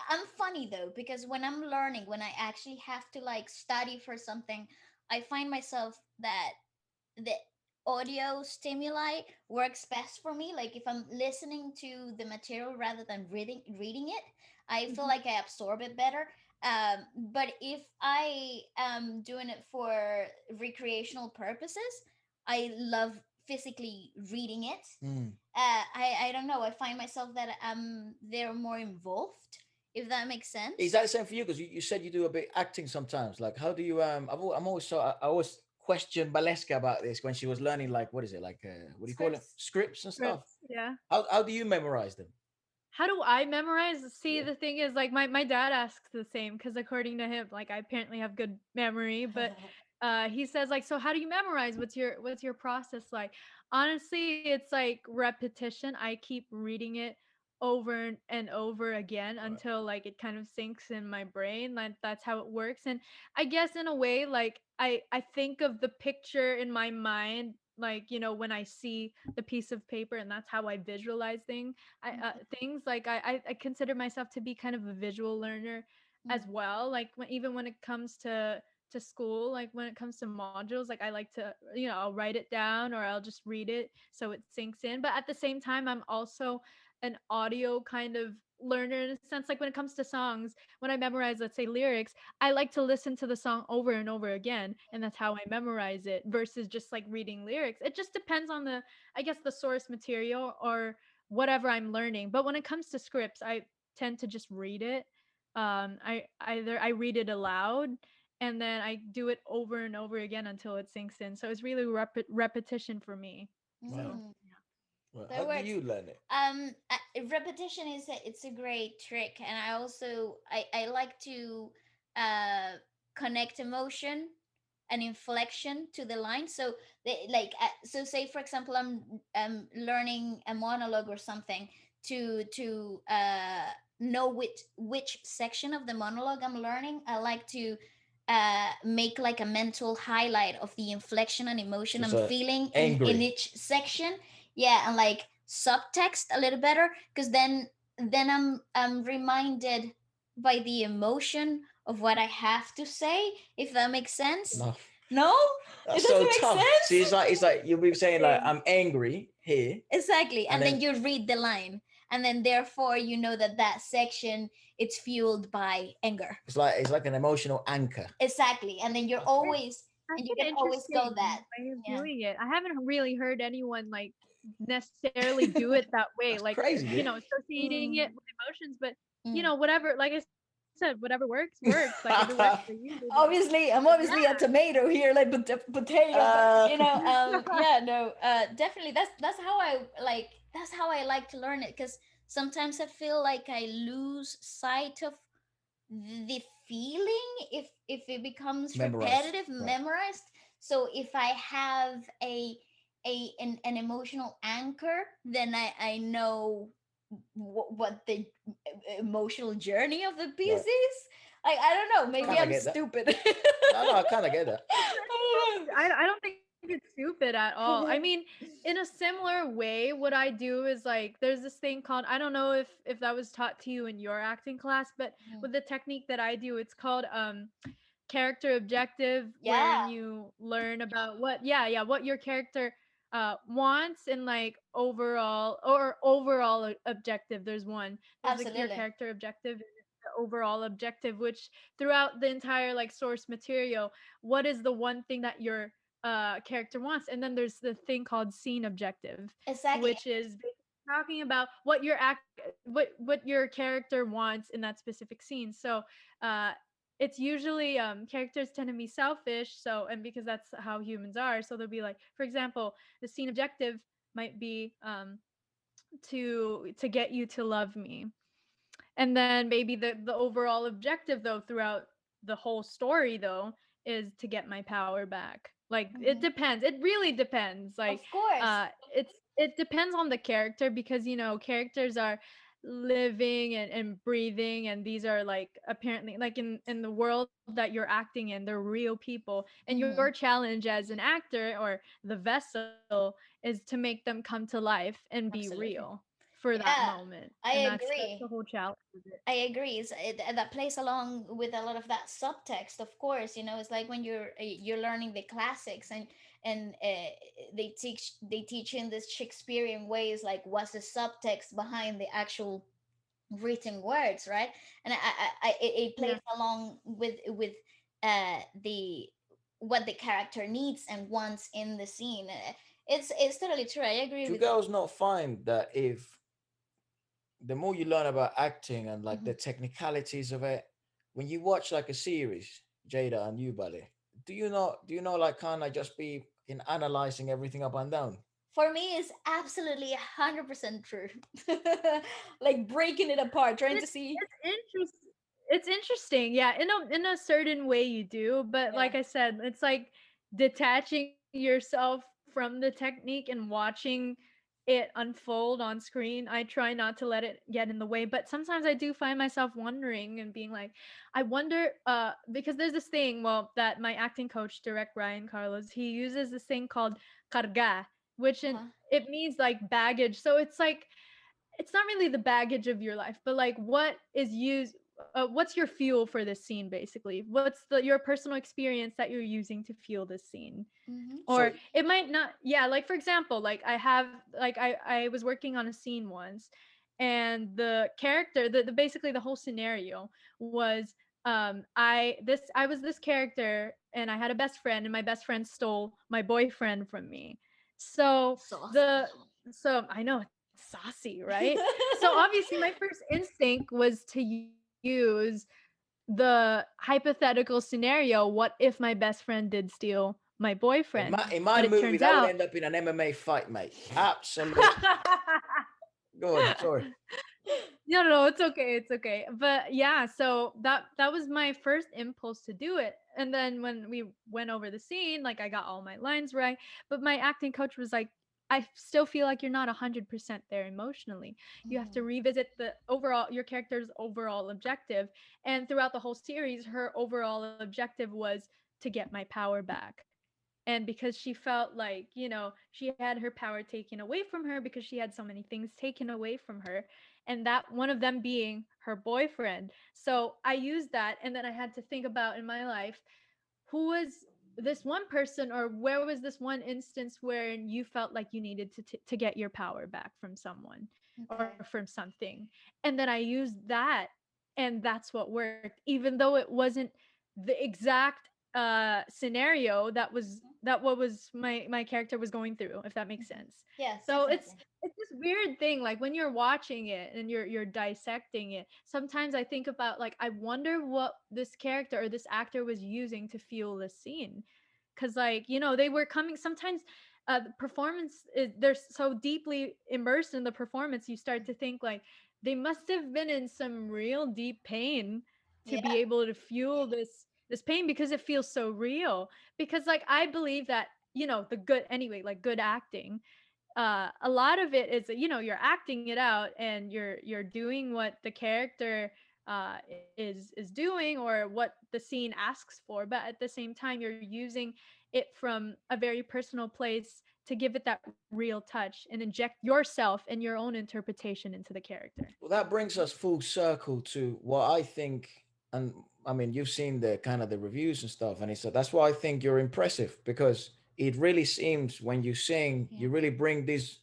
I'm funny though because when I'm learning, when I actually have to like study for something, I find myself that the audio stimuli works best for me. Like if I'm listening to the material rather than reading it, I feel Mhm. like I absorb it better. But if I am doing it for recreational purposes, I love physically reading it. Hmm. I don't know. I find myself that they're more involved. If that makes Is sense. that the same for you? Because you said you do a bit acting sometimes. Like, how do you? I'm always so I always question Waleska about this when she was learning, like, what is it, like, what do you call it, Scripts. scripts and stuff. Scripts, yeah. How do you memorize them? How do I memorize? See, Yeah. the thing is, like, my dad asks the same because according to him, like, I apparently have good memory, but he says like, so how do you memorize? What's your process like? Honestly, it's like repetition. I keep reading it over and over again Right. until like it kind of sinks in my brain. Like that's how it works. And I guess in a way, like I think of the picture in my mind, like when I see the piece of paper, and that's how I visualize things like I consider myself to be kind of a visual learner as Mm. well. Like even when it comes to school, like when it comes to modules, like I like to I'll write it down or I'll just read it so it sinks in. But at the same time, I'm also an audio kind of learner in a sense. Like when it comes to songs, when I memorize, let's say, lyrics, I like to listen to the song over and over again, and that's how I memorize it versus just like reading lyrics. It just depends on the, I guess, the source material or whatever I'm learning. But when it comes to scripts, I tend to just read it. I read it aloud, and then I do it over and over again until it sinks in. So it's really repetition for me. Right. So Mm. Right. How That do works. you learn it? Repetition it's a great trick, and I also I like to uh connect emotion and inflection to the line. So so say for example I'm learning a monologue or something to know which section of the monologue I'm learning. I like to make like a mental highlight of the inflection and So emotion it's I'm feeling in angry. each section. Yeah, and like subtext a little better because then I'm reminded by the emotion of what I have to say, if that makes sense. No, No, it that's so doesn't make tough. See, sense. it's like you'll be saying like Thing. I'm angry here, Exactly, and and then then you read the line, and then therefore you know that that section it's fueled by anger. it's like an emotional anchor. Exactly, and then you're Okay, always, That's and you an can always go interesting that. way of Yeah. doing it. I haven't really heard anyone like necessarily do it that way. that's Like, crazy, you know, dude. associating it Mm, with emotions, but you mm. know, whatever, like I said, whatever works. Like if it works for you, then Obviously, I'm yeah. obviously a tomato here, like potato, but uh, yeah, no, definitely that's how I like, that's how I like to learn it, because sometimes I feel like I lose sight of the feeling if it becomes Memorized, repetitive, right? memorized. So if I have an emotional anchor, then I know what the emotional journey of the piece Right. is. Like, I don't know, maybe Kind of I'm get that. stupid. No, no, I kind of get that. I I don't think it's stupid at all. I don't mean, know. in a similar way, what I do is like there's this thing called, I don't know if that was taught to you in your acting class, but with the technique that I do, it's called character objective, Yeah, wherein you learn about what, yeah, what your character wants and like overall objective. There's one. There's like your absolutely. character objective and the overall objective, which throughout the entire like source material, what is the one thing that your character wants? And then there's the thing called scene objective, Exactly. which is basically talking about what your what your character wants in that specific scene. So uh it's usually characters tend to be selfish, so and because that's how humans are, so they'll be like, for example, the scene objective might be to get you to love me, and then maybe the overall objective though throughout the whole story though is to get my power back. Like it Mhm. depends, it really depends. Like Of course. it depends on the character, because you know characters are living and breathing, and these are like apparently like in the world that you're acting in, they're real people, and your Hmm. challenge as an actor or the vessel is to make them come to life and be real Absolutely. for that Yeah, moment. And I that's the agree. whole challenge of it. I agree. That plays along with a lot of that subtext, of course. It's like when you're learning the classics, and they teach in this Shakespearean ways, like what's the subtext behind the actual written words, right? And it Yeah. plays along with the what the character needs and wants in the scene. It's totally true. I agree Do with. girls not find that if the more you learn about acting and like Mhm. the technicalities of it, when you watch like a series, Jada and you, Bali, do you not like kind of just be in analyzing everything up and down? For me, it's absolutely 100% true. Like breaking it apart, trying to see. It's interesting. It's interesting. Yeah, in a certain way you do, but Yeah. like I said, it's like detaching yourself from the technique and watching it unfold on screen. I try not to let it get in the way, but sometimes I do find myself wondering and being like, I wonder because there's this thing, well, that my acting coach, direct Ryan Carlos, he uses this thing called carga, which in Uh-huh. it means like baggage. So it's not really the baggage of your life, but like what is used, what's your fuel for this scene basically? What's the your personal experience that you're using to fuel this scene? Hmm. Or So it might not, yeah, like for example, like I was working on a scene once, and the character, the basically the whole scenario was I was this character and I had a best friend, and my best friend stole my boyfriend from me. So Saucy. the so I know it's saucy, right? So obviously my first instinct was to use the hypothetical scenario, what if my best friend did steal my in boyfriend? my in But my it movie, turns that would out end up in an MMA fight, mate. Absolutely. Go on. Sorry. no, no, no, it's okay, it's okay. But yeah, so that was my first impulse to do it. And then when we went over the scene, like I got all my lines right, but my acting coach was like, I still feel like you're not 100% there emotionally. You have to Mhm. revisit the overall your character's overall objective. And throughout the whole series, her overall objective was to get my power back. And because she felt like, she had her power taken away from her because she had so many things taken away from her, and that one of them being her boyfriend. So I used that, and then I had to think about in my life, who was this one person, or where was this one instance where you felt like you needed to get your power back from someone or Okay. from something. And then I used that, and that's what worked, even though it wasn't the exact scenario that what was my character was going through, if that makes Mhm. sense. Yes, So definitely. it's this weird thing, like when you're watching it and you're dissecting it, sometimes I think about, like, I wonder what this character or this actor was using to feel this scene. Because, like, they were coming sometimes. The performance is, they're so deeply immersed in the performance, you start to think like they must have been in some real deep pain to Yeah. be able to fuel this pain, because it feels so real. Because, like, I believe that, the good, anyway, like good acting, a lot of it is, you're acting it out, and you're doing what the character is doing, or what the scene asks for, but at the same time you're using it from a very personal place to give it that real touch and inject yourself and your own interpretation into the character. Well, that brings us full circle to what I think, and I mean, you've seen the kind of the reviews and stuff, and it's that's why I think you're impressive, because it really seems when you sing, Yeah. you really bring these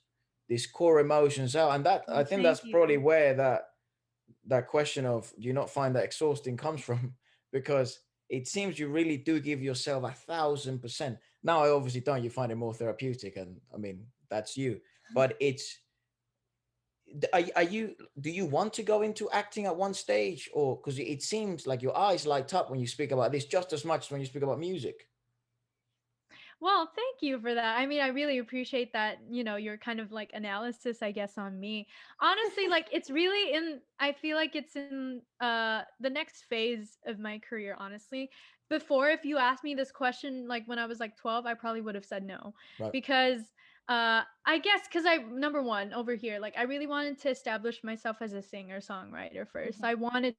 core emotions out, and that I Oh, think thank that's probably you. where that question of do you not find that exhausting comes from, because it seems you really do give yourself 1,000%. Now, I obviously don't. You find it more therapeutic, and I mean that's you, but it's are you do you want to go into acting at one stage, or because it seems like your eyes light up when you speak about this just as much as when you speak about music? Well, thank you for that. I mean, I really appreciate that, your kind of like analysis, I guess, on me. Honestly, like it's really in I feel like it's in the next phase of my career, honestly. Before, if you asked me this question like when I was like 12, I probably would have said no. Right. Because I guess cuz I number 1 over here, like I really wanted to establish myself as a singer-songwriter first. Mhm. I wanted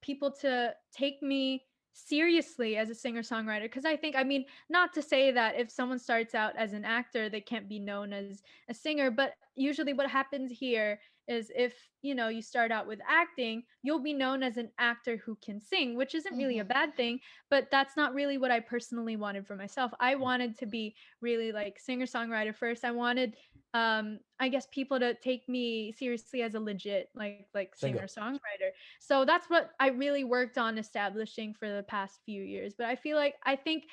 people to take me seriously as a singer-songwriter, because I think, I mean, not to say that if someone starts out as an actor, they can't be known as a singer, but usually what happens here is, if you start out with acting, you'll be known as an actor who can sing, which isn't really a Mhm. bad thing, but that's not really what I personally wanted for myself. I wanted to be really like singer-songwriter first. I wanted, I guess, people to take me seriously as a legit like Singer. singer-songwriter. So that's what I really worked on establishing for the past few years. But I think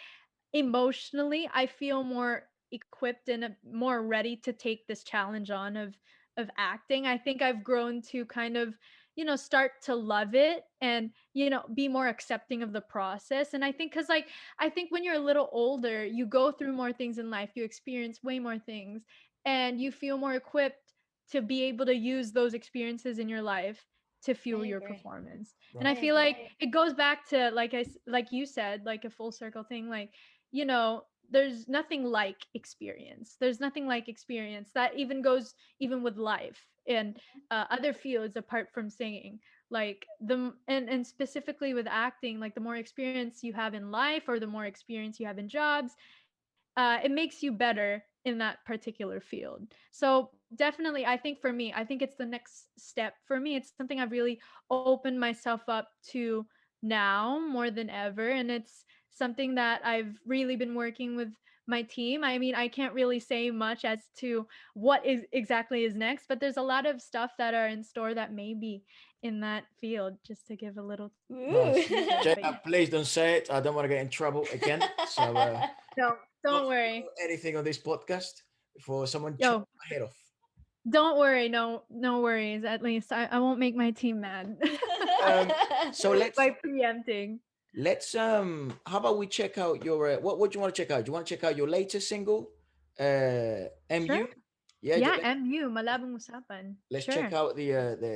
emotionally I feel more equipped and more ready to take this challenge on of acting. I think I've grown to kind of, start to love it, and be more accepting of the process. And I think, cuz like, I think when you're a little older, you go through more things in life, you experience way more things, and you feel more equipped to be able to use those experiences in your life to I fuel your agree. performance. And Right. I I feel agree. like it goes back to, like you said, like a full circle thing, like, there's nothing like experience. There's nothing like experience that even goes even with life and other fields apart from singing. Like and specifically with acting, like the more experience you have in life, or the more experience you have in jobs, it makes you better in that particular field. So definitely, I think for me, I think it's the next step for me. It's something I've really opened myself up to now more than ever, and it's something that I've really been working with my team. I mean, I can't really say much as to what is exactly is next, but there's a lot of stuff that are in store that may be in that field, just to give a little Ooh. Nice. teaser. But yeah. Jada, please don't say it. I don't want to get in trouble again. So No, not don't worry. spoil anything on this podcast before someone chops Yo, my head off. don't worry. No, no worries. At least I won't make my team mad Um, so by preempting. let's how about we check out your what do you want to check out? Do you want to check out your latest single, Sure. MU? Yeah, Yeah, MU, Malabong Usapan. let's check Sure. out the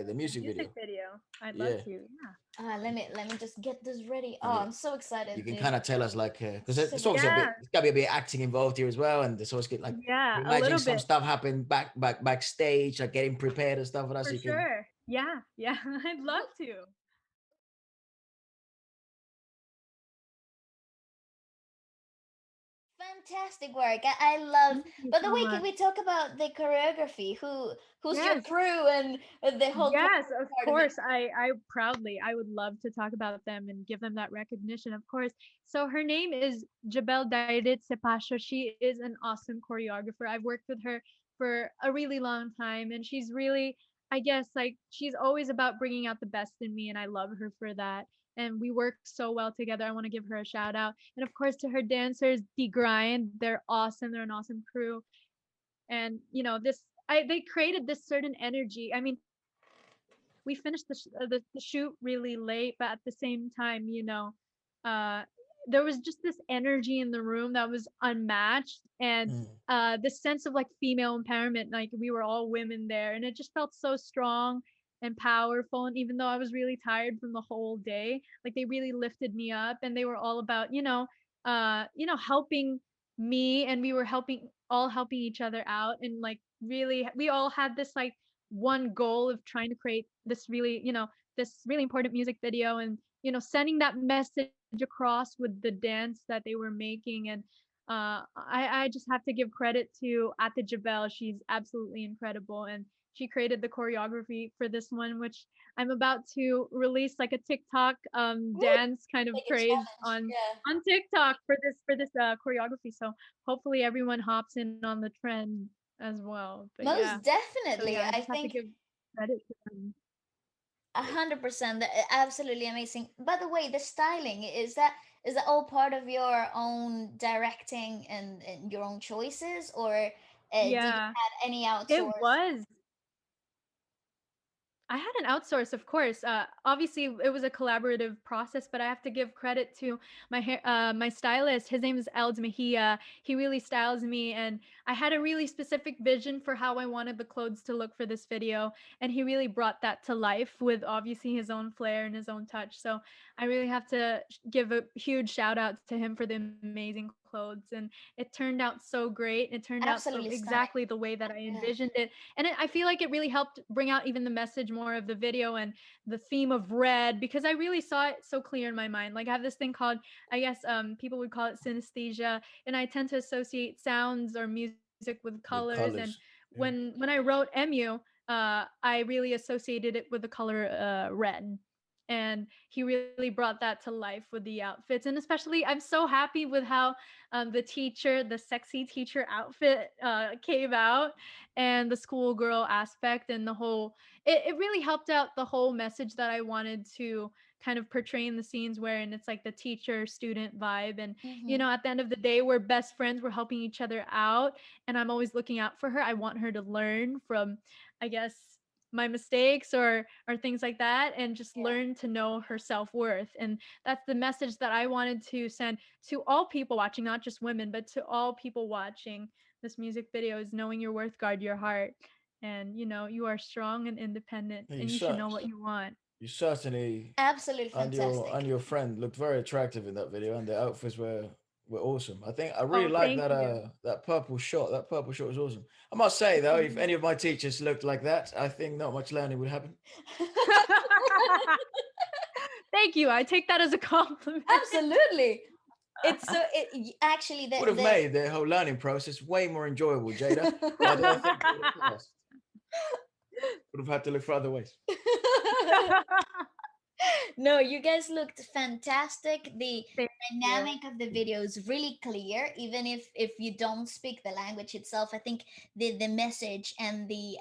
The music music video. video. I'd love Yeah, to. Yeah. Let me just get this ready. I Oh, mean, I'm so you excited, can dude. kind of tell us like because So there's obviously a excited. bit, Yeah. there's got to be a bit of acting involved here as well, and there's always get like Yeah. you A imagine little some bit. stuff happen backstage, like getting prepared and stuff like that, so For you can. sure. Yeah. Yeah. I'd love to. fantastic work. I love. Thank you By the so way, can much. we talk about the choreography? Who's your Yes. crew and the whole Yes, choreography of part of it? course. I proudly, I would love to talk about them and give them that recognition, of course. So her name is Jabel Dairit Sepasha. She is an awesome choreographer. I've worked with her for a really long time, and she's really, I guess, like she's always about bringing out the best in me, and I love her for that. And we work so well together. I want to give her a shout out. And of course to her dancers, The Grind. They're awesome. They're an awesome crew. And they created this certain energy. I mean, we finished the shoot really late, but at the same time, uh there was just this energy in the room that was unmatched, and Mm. this sense of like female empowerment, like we were all women there, and it just felt so strong and powerful. And even though I was really tired from the whole day, like they really lifted me up, and they were all about helping me, and we were helping each other out, and like really we all had this like one goal of trying to create this really important music video, and sending that message across with the dance that they were making. And I just have to give credit to Ate Jabel. She's absolutely incredible, and she created the choreography for this one, which I'm about to release like a TikTok Woo! dance kind of Like a craze challenge. Yeah. on TikTok for this choreography. So hopefully everyone hops in on the trend as well. But yeah, Most so yeah, definitely. I I just have to think give credit to them. 100%. Absolutely amazing. By the way, the styling, is that all part of your own directing and your own choices, or did you Yeah, have any it outsource? was. I had an outsource, of course. Obviously, it was a collaborative process, but I have to give credit to my stylist. His name is Eld Mejia. He really styles me, and I had a really specific vision for how I wanted the clothes to look for this video, and he really brought that to life with obviously his own flair and his own touch. So I really have to give a huge shout out to him for the amazing clothes, and it turned out so great. It turned out so Absolutely exactly stunning. the way that I Yeah. envisioned it, and I feel like it really helped bring out even the message more of the video and the theme of red, because I really saw it so clear in my mind. Like I have this thing called, I guess people would call it synesthesia, and I tend to associate sounds or music with colors. With And colors. Yeah. when I wrote Emu, I really associated it with the color red. And he really brought that to life with the outfits. And especially, I'm so happy with how the sexy teacher outfit came out, and the schoolgirl aspect, and it really helped out the whole message that I wanted to kind of portray in the scenes, wherein it's like the teacher student vibe. And Mm-hmm. at the end of the day, we're best friends, we're helping each other out, and I'm always looking out for her. I want her to learn from, I guess, my mistakes or things like that, and just Yeah. learn to know her self-worth. And that's the message that I wanted to send to all people watching, not just women, but to all people watching this music video, is knowing your worth, guard your heart. And you are strong and independent, You, and you should know what you want. you certainly Absolutely and fantastic. your friend looked very attractive in that video, and the outfits were awesome. I think I really Oh, like thank that you. that purple shot. That purple shot was awesome. I must say though, if any of my teachers looked like that, I think not much learning would happen. Thank you. I take that as a compliment. Absolutely. It's so actually Would have made the whole learning process way more enjoyable, Jada. But I don't think it would have passed. Would have had to look for other ways. No, you guys looked fantastic. The Thank you. dynamic of the video is really clear, even if you don't speak the language itself. I think the message and the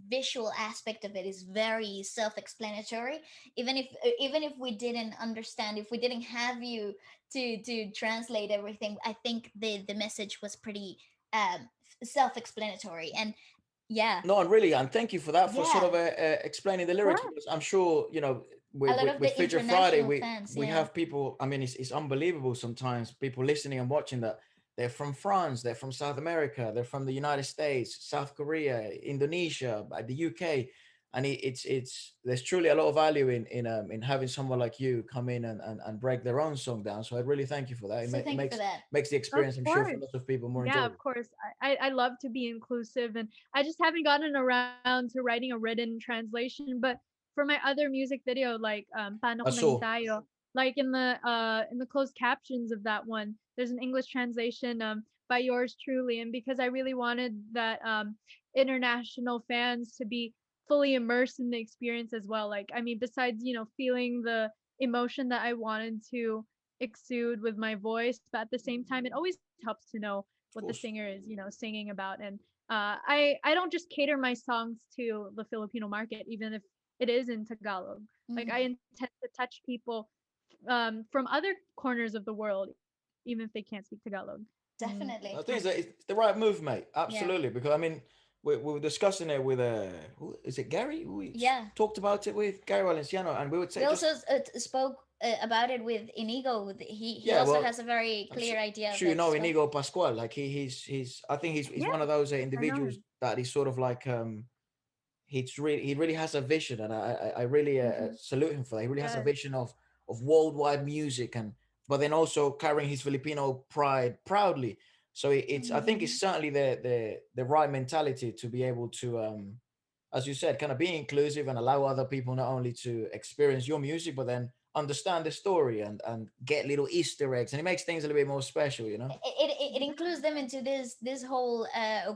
visual aspect of it is very self-explanatory. Even if we didn't understand, if we didn't have you to translate everything, I think the message was pretty self-explanatory. And yeah, No, and really, and thank you for that, for sort yeah, of explaining the lyrics, Sure. because I'm sure a lot of with the Future Friday, international fans, we yeah. have people. I mean, it's unbelievable sometimes people listening and watching that they're from France, they're from South America, they're from the United States, South Korea, Indonesia, the UK, and it's there's truly a lot of value in having someone like you come in and break their own song down. So I really thank you for that. So It thank you for that. makes the Of experience, I'm sure, for course. lots of people more Yeah, enjoyable. of course. I love to be inclusive, and I just haven't gotten around to writing a written translation. But for my other music video, like Paano I Ko saw. Naging Tayo, like in the closed captions of that one, there's an English translation by yours truly, and because I really wanted that international fans to be fully immersed in the experience as well. Like, I mean, besides, feeling the emotion that I wanted to exude with my voice, but at the same time, it always helps to know what Of the course. singer is, singing about. And I don't just cater my songs to the Filipino market, even if it is in Tagalog. Like, I Mm, intend to touch people from other corners of the world, even if they can't speak Tagalog. And I definitely. think it's the right move, mate. Yeah. Absolutely, because I mean, we were discussing it with who is it, Gary? Yeah. Talked about it with Gary Valenciano, and we would We say also just spoke about it with Inigo. He yeah. also Well, has a very I'm clear idea of sure you it know as well. Inigo Pascual. Like he's I think he's yeah, one of those I know individuals him. that is sort of like he really has a vision, and I really Hmm. salute him for that. He really has a Yes. vision of worldwide music, and but then also carrying his Filipino pride proudly. So it's I think it's Mm, certainly the right mentality to be able to as you said, kind of be inclusive and allow other people not only to experience your music, but then understand the story and get little Easter eggs, and it makes things a little bit more special, you know. it includes them into this whole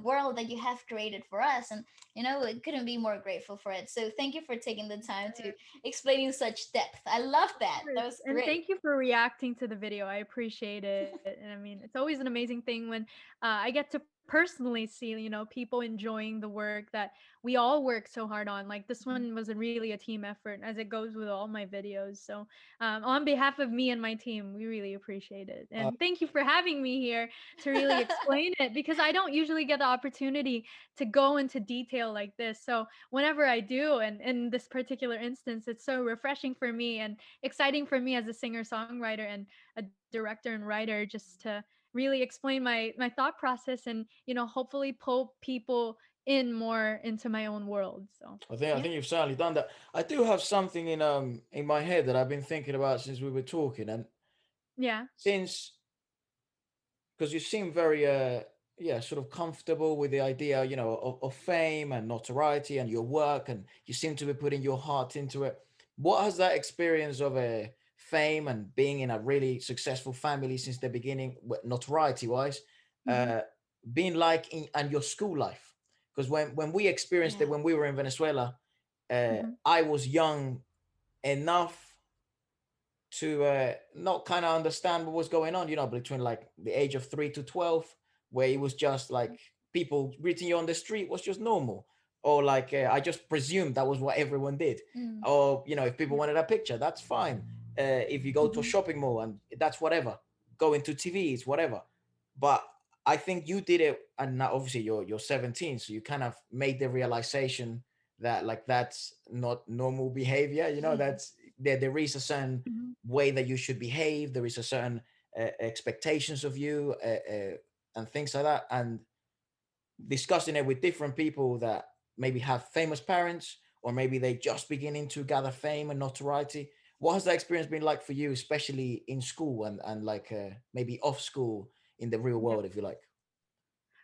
world that you have created for us, and it couldn't be more grateful for it. So thank you for taking the time to explain in such depth. I love Of that. course. That was And great. thank you for reacting to the video. I appreciate it. And I mean, it's always an amazing thing when I get to personally see, people enjoying the work that we all work so hard on. Like this one was really a team effort, as it goes with all my videos. So, on behalf of me and my team, we really appreciate it. Uh, And thank you for having me here to really explain it, because I don't usually get the opportunity to go into detail like this. So, whenever I do, and in this particular instance, it's so refreshing for me and exciting for me as a singer songwriter and a director and writer, just to really explain my thought process and hopefully pull people in more into my own world. So I yeah. think you've certainly done that. I do have something in my head that I've been thinking about since we were talking, and Yeah. since because you seem very yeah, sort of comfortable with the idea, you know, of fame and notoriety and your work, and you seem to be putting your heart into it. What has that experience of a fame and being in a really successful family since the beginning, notoriety wise, Hmm. uh been like in and your school life? Because when we experienced Yeah. it when we were in Venezuela, Hmm. I was young enough to not kind of understand what was going on, you know, between like the age of 3 to 12, where it was just like people greeting you on the street was just normal, or like I just presumed that was what everyone did, Mm, or you know, if people Yeah. wanted a picture, that's fine. If you go to a Hmm. shopping mall and that's whatever, going to TVs, whatever. But I think you did it, and now obviously you're 17, so you kind of made the realization that like that's not normal behavior, you know, that's there is a certain Hmm. way that you should behave. There is a certain expectations of you and things like that. And discussing it with different people that maybe have famous parents or maybe they just beginning to gather fame and notoriety. What has that experience been like for you, especially in school and like maybe off school in the real Yeah. world, if you like?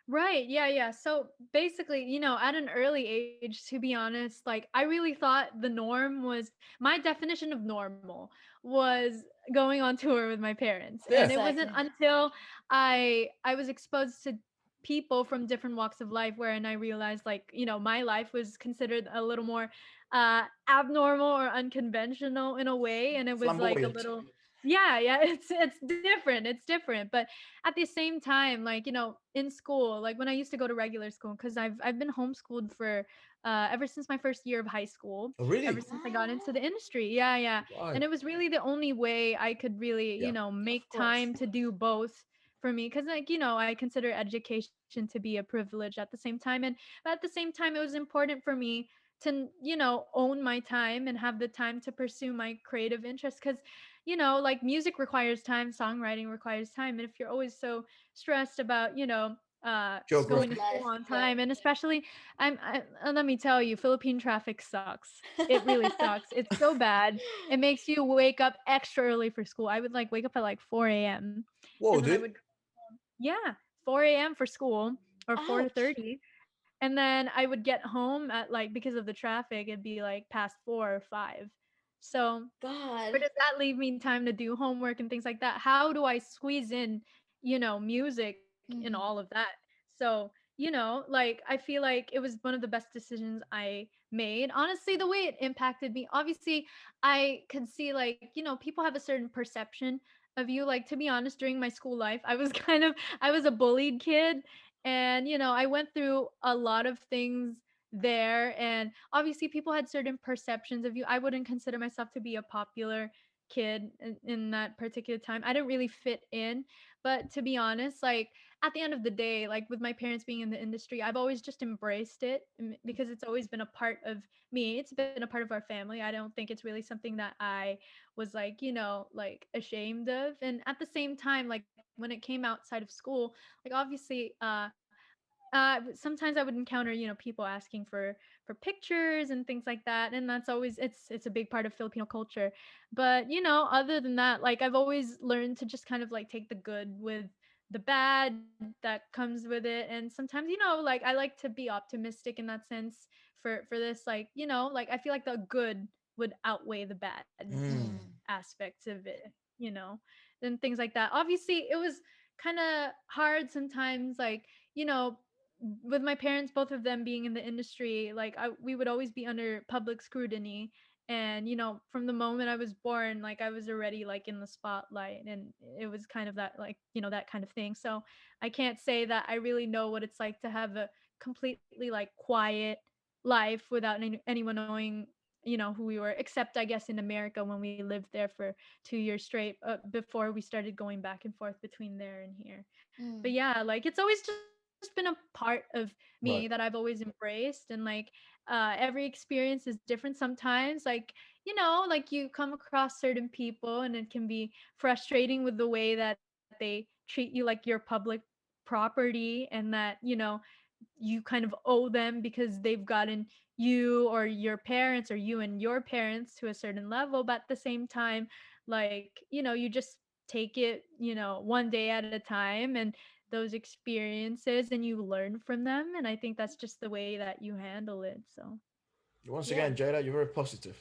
Right. Yeah. Yeah. So basically, at an early age, to be honest, like I really thought the norm was my definition of normal was going on tour with my parents. And Yeah. it wasn't exactly. until I was exposed to people from different walks of life wherein I realized like, my life was considered a little more abnormal or unconventional in a way. And it was like a Flamboyant. little yeah, yeah, it's different. It's different. But at the same time, like in school, like when I used to go to regular school, because I've been homeschooled for ever since my first year of high school, Oh, ever really? since I got into Ah, the industry. Yeah, yeah. Right. And it was really the only way I could really Yeah. of make course. time to do both for me, because like I consider education to be a privilege at the same time. And but at the same time, it was important for me to own my time and have the time to pursue my creative interests, because like music requires time, songwriting requires time. And if you're always so stressed about, going School Geography. to school life. on Yeah. time, and especially let me tell you, Philippine traffic sucks. It really sucks. It's so bad. It makes you wake up extra early for school. I would like wake up at like 4 a.m. and Whoa, then I dude. would yeah, 4 a.m. for school, or Ouch. 4:30, and then I would get home at like, because of the traffic, it'd be like past 4 or 5. So God. where does that leave me time to do homework and things like that? How do I squeeze in, music in all of Mm-hmm. that? So, like I feel like it was one of the best decisions I made. Honestly, the way it impacted me, obviously, I could see like, people have a certain perception of you. Like, to be honest, during my school life, I was I was a bullied kid. And, I went through a lot of things there. And obviously, people had certain perceptions of you. I wouldn't consider myself to be a popular kid in that particular time. I didn't really fit in. But to be honest, like at the end of the day, like with my parents being in the industry, I've always just embraced it because it's always been a part of me. It's been a part of our family. I don't think it's really something that I was like, like ashamed of. And at the same time, like when it came outside of school, like obviously, sometimes I would encounter, people asking for pictures and things like that, and that's always it's a big part of Filipino culture. But other than that, like I've always learned to just kind of like take the good with the bad that comes with it. And sometimes, like I like to be optimistic in that sense for this, like, like I feel like the good would outweigh the bad Mm. Mm. aspects of it, and things like that. Obviously, it was kind of hard sometimes, like, you know, with my parents, both of them being in the industry, like we would always be under public scrutiny. And from the moment I was born, like I was already like in the spotlight, and it was kind of that, like, that kind of thing. So I can't say that I really know what it's like to have a completely like quiet life without anyone knowing who we were, except I guess in America when we lived there for 2 years straight, before we started going back and forth between there and here. But Mm. yeah, like it's always just been a part of me that I've Right. always embraced. And like every experience is different sometimes. Like, like you come across certain people and it can be frustrating with the way that they treat you like your public property, and that you kind of owe them because they've gotten you or your parents, or you and your parents, to a certain level. But at the same time, like, you just take it, one day at a time, and those experiences, and you learn from them. And I think that's just the way that you handle it. So, Once Yeah. again, Jada, you're very positive.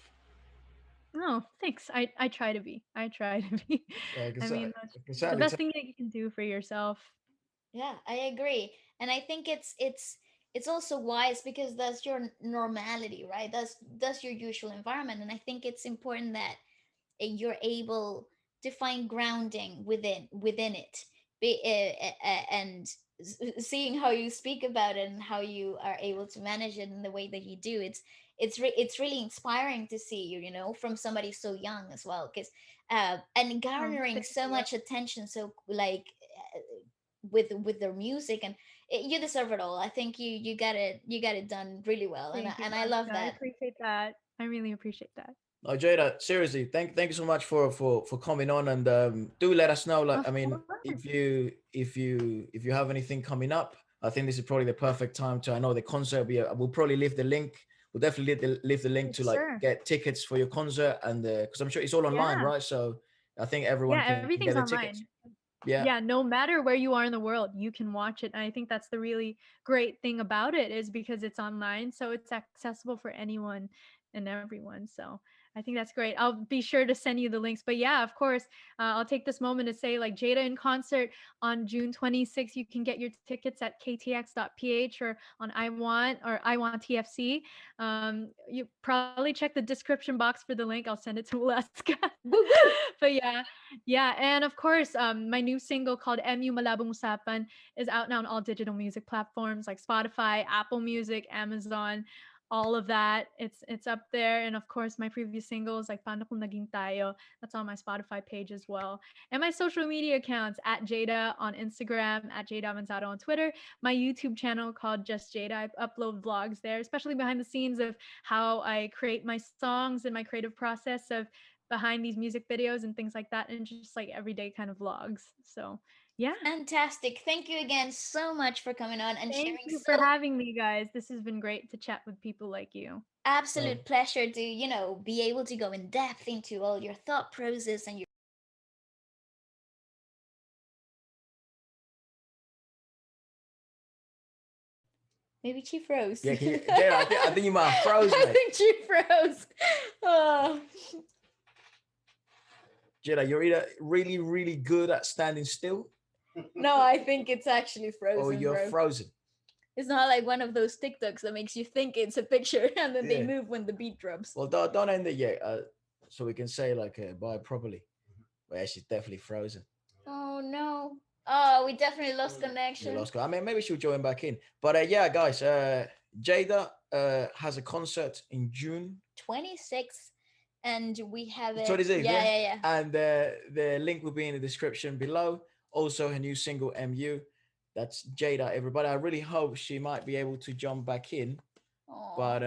no, thanks. I try to be. I try to be. I I can, mean, that's I can the sadly best tell. thing that you can do for yourself. Yeah, I agree. And I think it's also wise because that's your normality, right? That's your usual environment. And I think it's important that you're able to find grounding within it. And seeing how you speak about it and how you are able to manage it in the way that you do, it's really inspiring to see you, from somebody so young as well, because and Oh, garnering thank so you. much attention, so like with their music, and you deserve it all. I think you got it done really well, and Thank you, I love Waleska. I that. appreciate that. I really appreciate that. No, Jada, seriously, thank you so much for coming on, and do let us know. Like, I Of mean, course. if you have anything coming up, I think this is probably the perfect time to. I know the concert. We'll probably leave the link. We'll definitely leave the link For to like sure. get tickets for your concert, and because I'm sure it's all online, Yeah. right? So I think everyone Yeah, can get everything's the tickets. online. Yeah. Yeah, no matter where you are in the world, you can watch it. And I think that's the really great thing about it, is because it's online, so it's accessible for anyone and everyone. So I think that's great. I'll be sure to send you the links. But yeah, of course, I'll take this moment to say, like, Jada in concert on June 26th. You can get your tickets at ktx.ph or on I Want TFC. You probably check the description box for the link. I'll send it to Waleska. Woo woo. But yeah, and of course, my new single called Malabong Usapan is out now on all digital music platforms like Spotify, Apple Music, Amazon, all of that. It's up there. And of course, my previous singles like Paano Kung Naging Tayo, that's on my Spotify page as well. And my social media accounts, at Jada on Instagram, at Jayda Avanzado on Twitter, my YouTube channel called Just Jada. I upload vlogs there, especially behind the scenes of how I create my songs and my creative process of behind these music videos and things like that, and just like everyday kind of vlogs. So yeah, Fantastic. Thank you again so much for coming on and thank sharing you for so having me, guys. This has been great to chat with people like you. Uh, absolute pleasure to, be able to go in depth into all your thought process and your maybe she froze. yeah, Jada, I think you might have froze, I mate. think she froze. Oh. Jada, you're either really, really good at standing still No, I think it's actually or frozen, you're bro. frozen. It's not like one of those TikToks that makes you think it's a picture and then they Yeah. move when the beat drops. Well, don't end it yet. So we can say like bye properly. But yeah, she's definitely frozen. Oh no. Oh, we definitely lost We connection. lost. I mean, maybe she'll join back in. But yeah, guys, Jada has a concert in June 26th, and we have it. 26th, Yeah, yeah. yeah, yeah. And the link will be in the description below. Also, her new single MU. That's Jada, everybody. I really hope she might be able to jump back in. Oh. But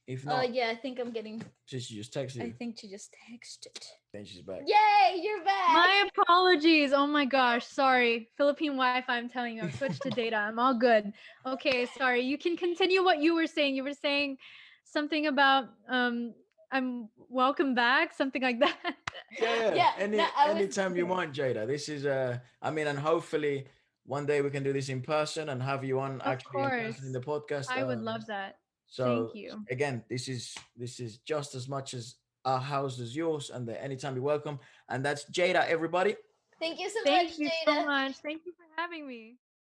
if Oh not, yeah, I think I'm getting. she just texted I you. think she just texted. Then she's back. Yay, you're back. My apologies. Oh my gosh. Sorry. Philippine Wi-Fi, I'm telling you. I've switched to data. I'm all good. Okay, sorry. You can continue what you were saying. You were saying something about I'm welcome back, something like that. Yeah, yeah. Yeah, no, I was. Anytime you want, Jada. This is I mean, and hopefully one day we can do this in person and have you on Of actually in person in course. the podcast. I would love that. So Thank you. again, this is just as much as our house as yours, and anytime you're welcome. And that's Jada, everybody. Thank you so much, Thank you so Jada. much. Thank you for having me.